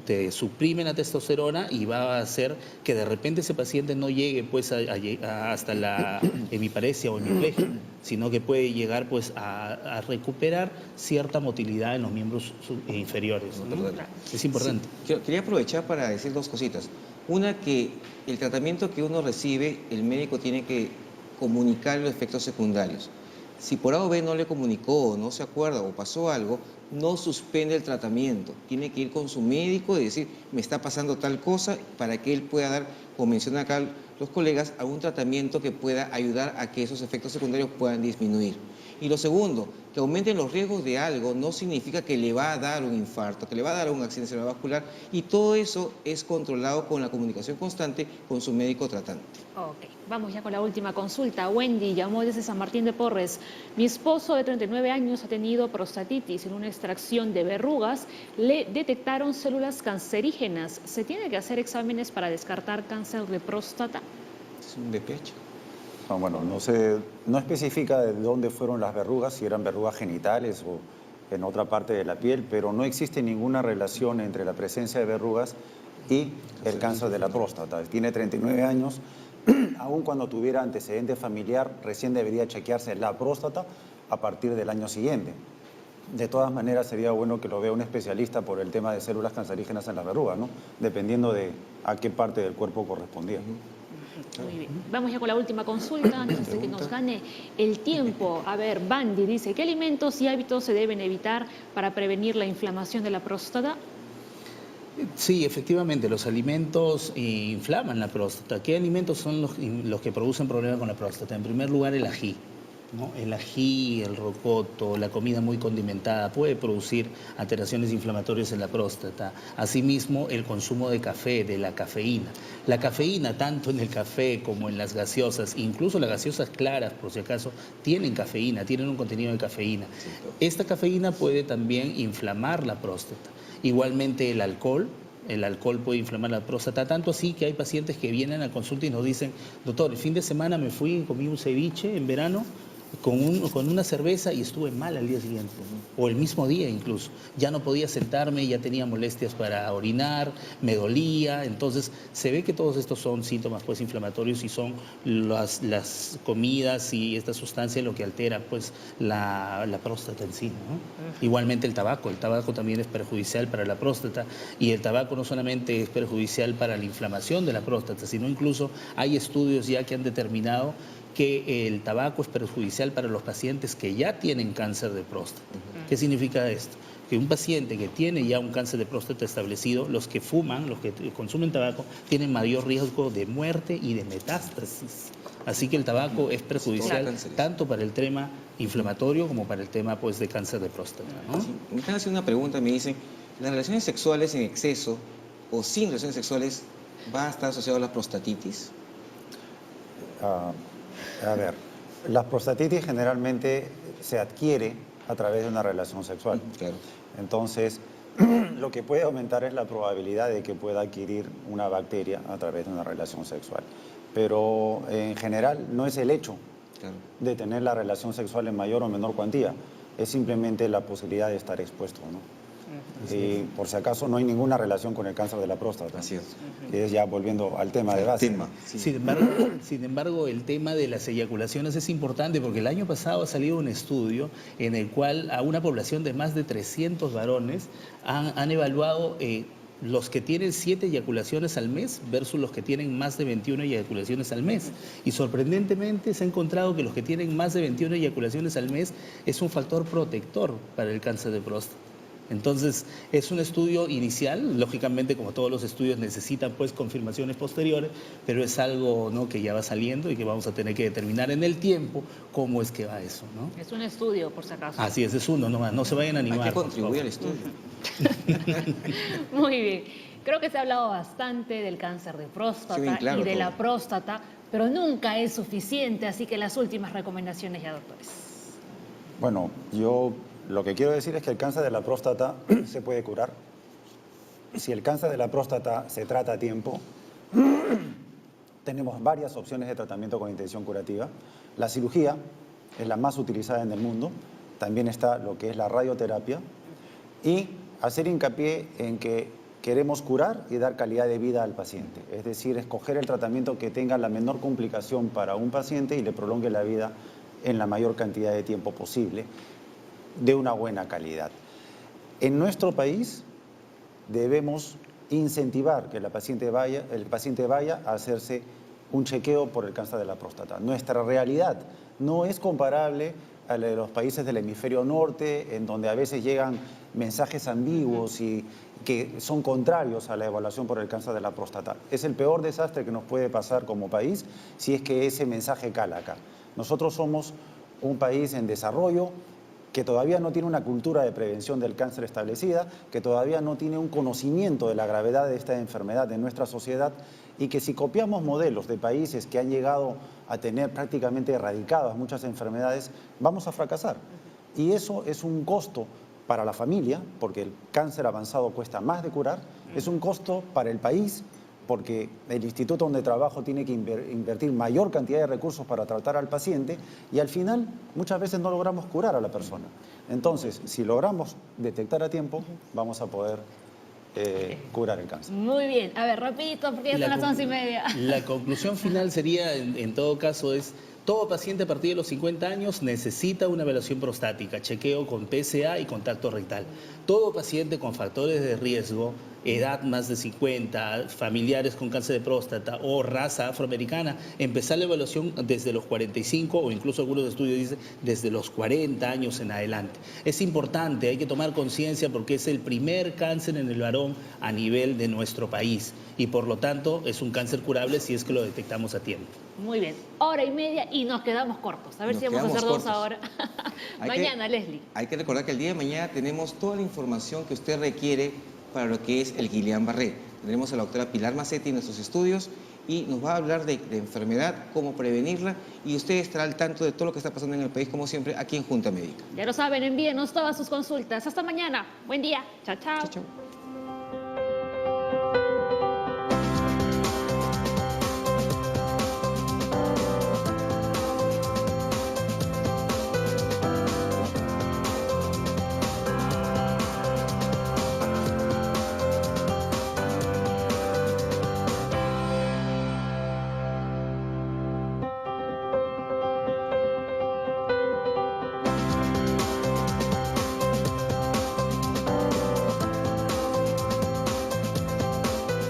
te suprime la testosterona y va a hacer que de repente ese paciente no llegue pues hasta la hemiparesia o hemiplegia, sino que puede llegar pues a recuperar cierta motilidad en los miembros inferiores. Es importante. Sí. Quería aprovechar para decir dos cositas. Una, que el tratamiento que uno recibe, el médico tiene que comunicar los efectos secundarios. Si por A o B no le comunicó, o no se acuerda o pasó algo, no suspende el tratamiento. Tiene que ir con su médico y decir, me está pasando tal cosa, para que él pueda dar, como mencionan acá los colegas, algún tratamiento que pueda ayudar a que esos efectos secundarios puedan disminuir. Y lo segundo, que aumenten los riesgos de algo no significa que le va a dar un infarto, que le va a dar un accidente cerebrovascular, y todo eso es controlado con la comunicación constante con su médico tratante. Ok, vamos ya con la última consulta. Wendy llamó desde San Martín de Porres. Mi esposo de 39 años ha tenido prostatitis. En una extracción de verrugas le detectaron células cancerígenas. ¿Se tiene que hacer exámenes para descartar cáncer de próstata? Es un de pecho. No, bueno, no especifica de dónde fueron las verrugas, si eran verrugas genitales o en otra parte de la piel, pero no existe ninguna relación entre la presencia de verrugas y el cáncer de la próstata. Tiene 39 años, aun cuando tuviera antecedente familiar, recién debería chequearse la próstata a partir del año siguiente. De todas maneras, sería bueno que lo vea un especialista por el tema de células cancerígenas en la verruga, ¿no? Dependiendo de a qué parte del cuerpo correspondía. Muy bien. Vamos ya con la última consulta antes de que nos gane el tiempo. A ver, Bandy dice, ¿qué alimentos y hábitos se deben evitar para prevenir la inflamación de la próstata? Sí, efectivamente, los alimentos inflaman la próstata. ¿Qué alimentos son los que producen problemas con la próstata? En primer lugar, el ají, ¿no? El ají, el rocoto, la comida muy condimentada puede producir alteraciones inflamatorias en la próstata. Asimismo, el consumo de café, de la cafeína. La cafeína, tanto en el café como en las gaseosas, incluso las gaseosas claras, por si acaso, tienen cafeína, tienen un contenido de cafeína. Esta cafeína puede también inflamar la próstata. Igualmente el alcohol puede inflamar la próstata, tanto así que hay pacientes que vienen a consulta y nos dicen, doctor, el fin de semana me fui y comí un ceviche en verano con una cerveza y estuve mal al día siguiente, o el mismo día incluso. Ya no podía sentarme, ya tenía molestias para orinar, me dolía. Entonces se ve que todos estos son síntomas pues inflamatorios y son las comidas y esta sustancia lo que altera pues la próstata en sí, ¿no? Igualmente el tabaco también es perjudicial para la próstata, y el tabaco no solamente es perjudicial para la inflamación de la próstata, sino incluso hay estudios ya que han determinado que el tabaco es perjudicial para los pacientes que ya tienen cáncer de próstata. ¿Qué significa esto? Que un paciente que tiene ya un cáncer de próstata establecido, los que fuman, los que consumen tabaco, tienen mayor riesgo de muerte y de metástasis. Así que el tabaco es perjudicial Claro. tanto para el tema inflamatorio como para el tema pues, de cáncer de próstata, ¿no? Sí, me están haciendo una pregunta, me dicen, ¿las relaciones sexuales en exceso o sin relaciones sexuales va a estar asociado a la prostatitis? A ver, la prostatitis generalmente se adquiere a través de una relación sexual. Claro. Entonces, lo que puede aumentar es la probabilidad de que pueda adquirir una bacteria a través de una relación sexual. Pero en general no es el hecho Claro. de tener la relación sexual en mayor o menor cuantía, es simplemente la posibilidad de estar expuesto, ¿no? Y por si acaso no hay ninguna relación con el cáncer de la próstata. Así es. Que es ya volviendo al tema de base. Sí. Sin embargo, el tema de las eyaculaciones es importante porque el año pasado ha salido un estudio en el cual a una población de más de 300 varones han evaluado los que tienen 7 eyaculaciones al mes versus los que tienen más de 21 eyaculaciones al mes. Y sorprendentemente se ha encontrado que los que tienen más de 21 eyaculaciones al mes es un factor protector para el cáncer de próstata. Entonces, es un estudio inicial, lógicamente como todos los estudios necesitan pues confirmaciones posteriores, pero es algo, ¿no?, que ya va saliendo y que vamos a tener que determinar en el tiempo cómo es que va eso, ¿no? Es un estudio, por si acaso. Así es uno nomás, no se vayan a animar. Hay que por contribuir al favor. estudio. Muy bien. Creo que se ha hablado bastante del cáncer de próstata Sí, bien claro y de todo. la próstata, pero nunca es suficiente, así que las últimas recomendaciones ya, doctores. Bueno, yo lo que quiero decir es que el cáncer de la próstata se puede curar. Si el cáncer de la próstata se trata a tiempo, tenemos varias opciones de tratamiento con intención curativa. La cirugía es la más utilizada en el mundo. También está lo que es la radioterapia. Y hacer hincapié en que queremos curar y dar calidad de vida al paciente. Es decir, escoger el tratamiento que tenga la menor complicación para un paciente y le prolongue la vida en la mayor cantidad de tiempo posible, de una buena calidad. En nuestro país debemos incentivar que el paciente vaya a hacerse un chequeo por el cáncer de la próstata. Nuestra realidad no es comparable a la de los países del hemisferio norte, en donde a veces llegan mensajes ambiguos y que son contrarios a la evaluación por el cáncer de la próstata. Es el peor desastre que nos puede pasar como país si es que ese mensaje cala acá. Nosotros somos un país en desarrollo que todavía no tiene una cultura de prevención del cáncer establecida, que todavía no tiene un conocimiento de la gravedad de esta enfermedad en nuestra sociedad y que si copiamos modelos de países que han llegado a tener prácticamente erradicadas muchas enfermedades, vamos a fracasar. Y eso es un costo para la familia, porque el cáncer avanzado cuesta más de curar, es un costo para el país, porque el instituto donde trabajo tiene que invertir mayor cantidad de recursos para tratar al paciente y al final muchas veces no logramos curar a la persona. Entonces, si logramos detectar a tiempo, vamos a poder curar el cáncer. Muy bien. A ver, rapidito, porque ya son las 11:30. La conclusión final sería, en todo caso, es todo paciente a partir de los 50 años necesita una evaluación prostática, chequeo con PSA y contacto rectal. Todo paciente con factores de riesgo, edad más de 50, familiares con cáncer de próstata o raza afroamericana, empezar la evaluación desde los 45 o incluso algunos estudios dicen desde los 40 años en adelante. Es importante, hay que tomar conciencia porque es el primer cáncer en el varón a nivel de nuestro país y por lo tanto es un cáncer curable si es que lo detectamos a tiempo. Muy bien. 1:30 y nos quedamos cortos. A ver Nos si vamos a hacer quedamos 2 cortos. ahora. Hay Mañana, Leslie. Hay que recordar que el día de mañana tenemos toda la información que usted requiere para lo que es el Guillain-Barré. Tendremos a la doctora Pilar Macetti en nuestros estudios y nos va a hablar de enfermedad, cómo prevenirla y usted estará al tanto de todo lo que está pasando en el país, como siempre, aquí en Junta Médica. Ya lo saben, envíenos todas sus consultas. Hasta mañana. Buen día. Chao, chao. Chao, chao.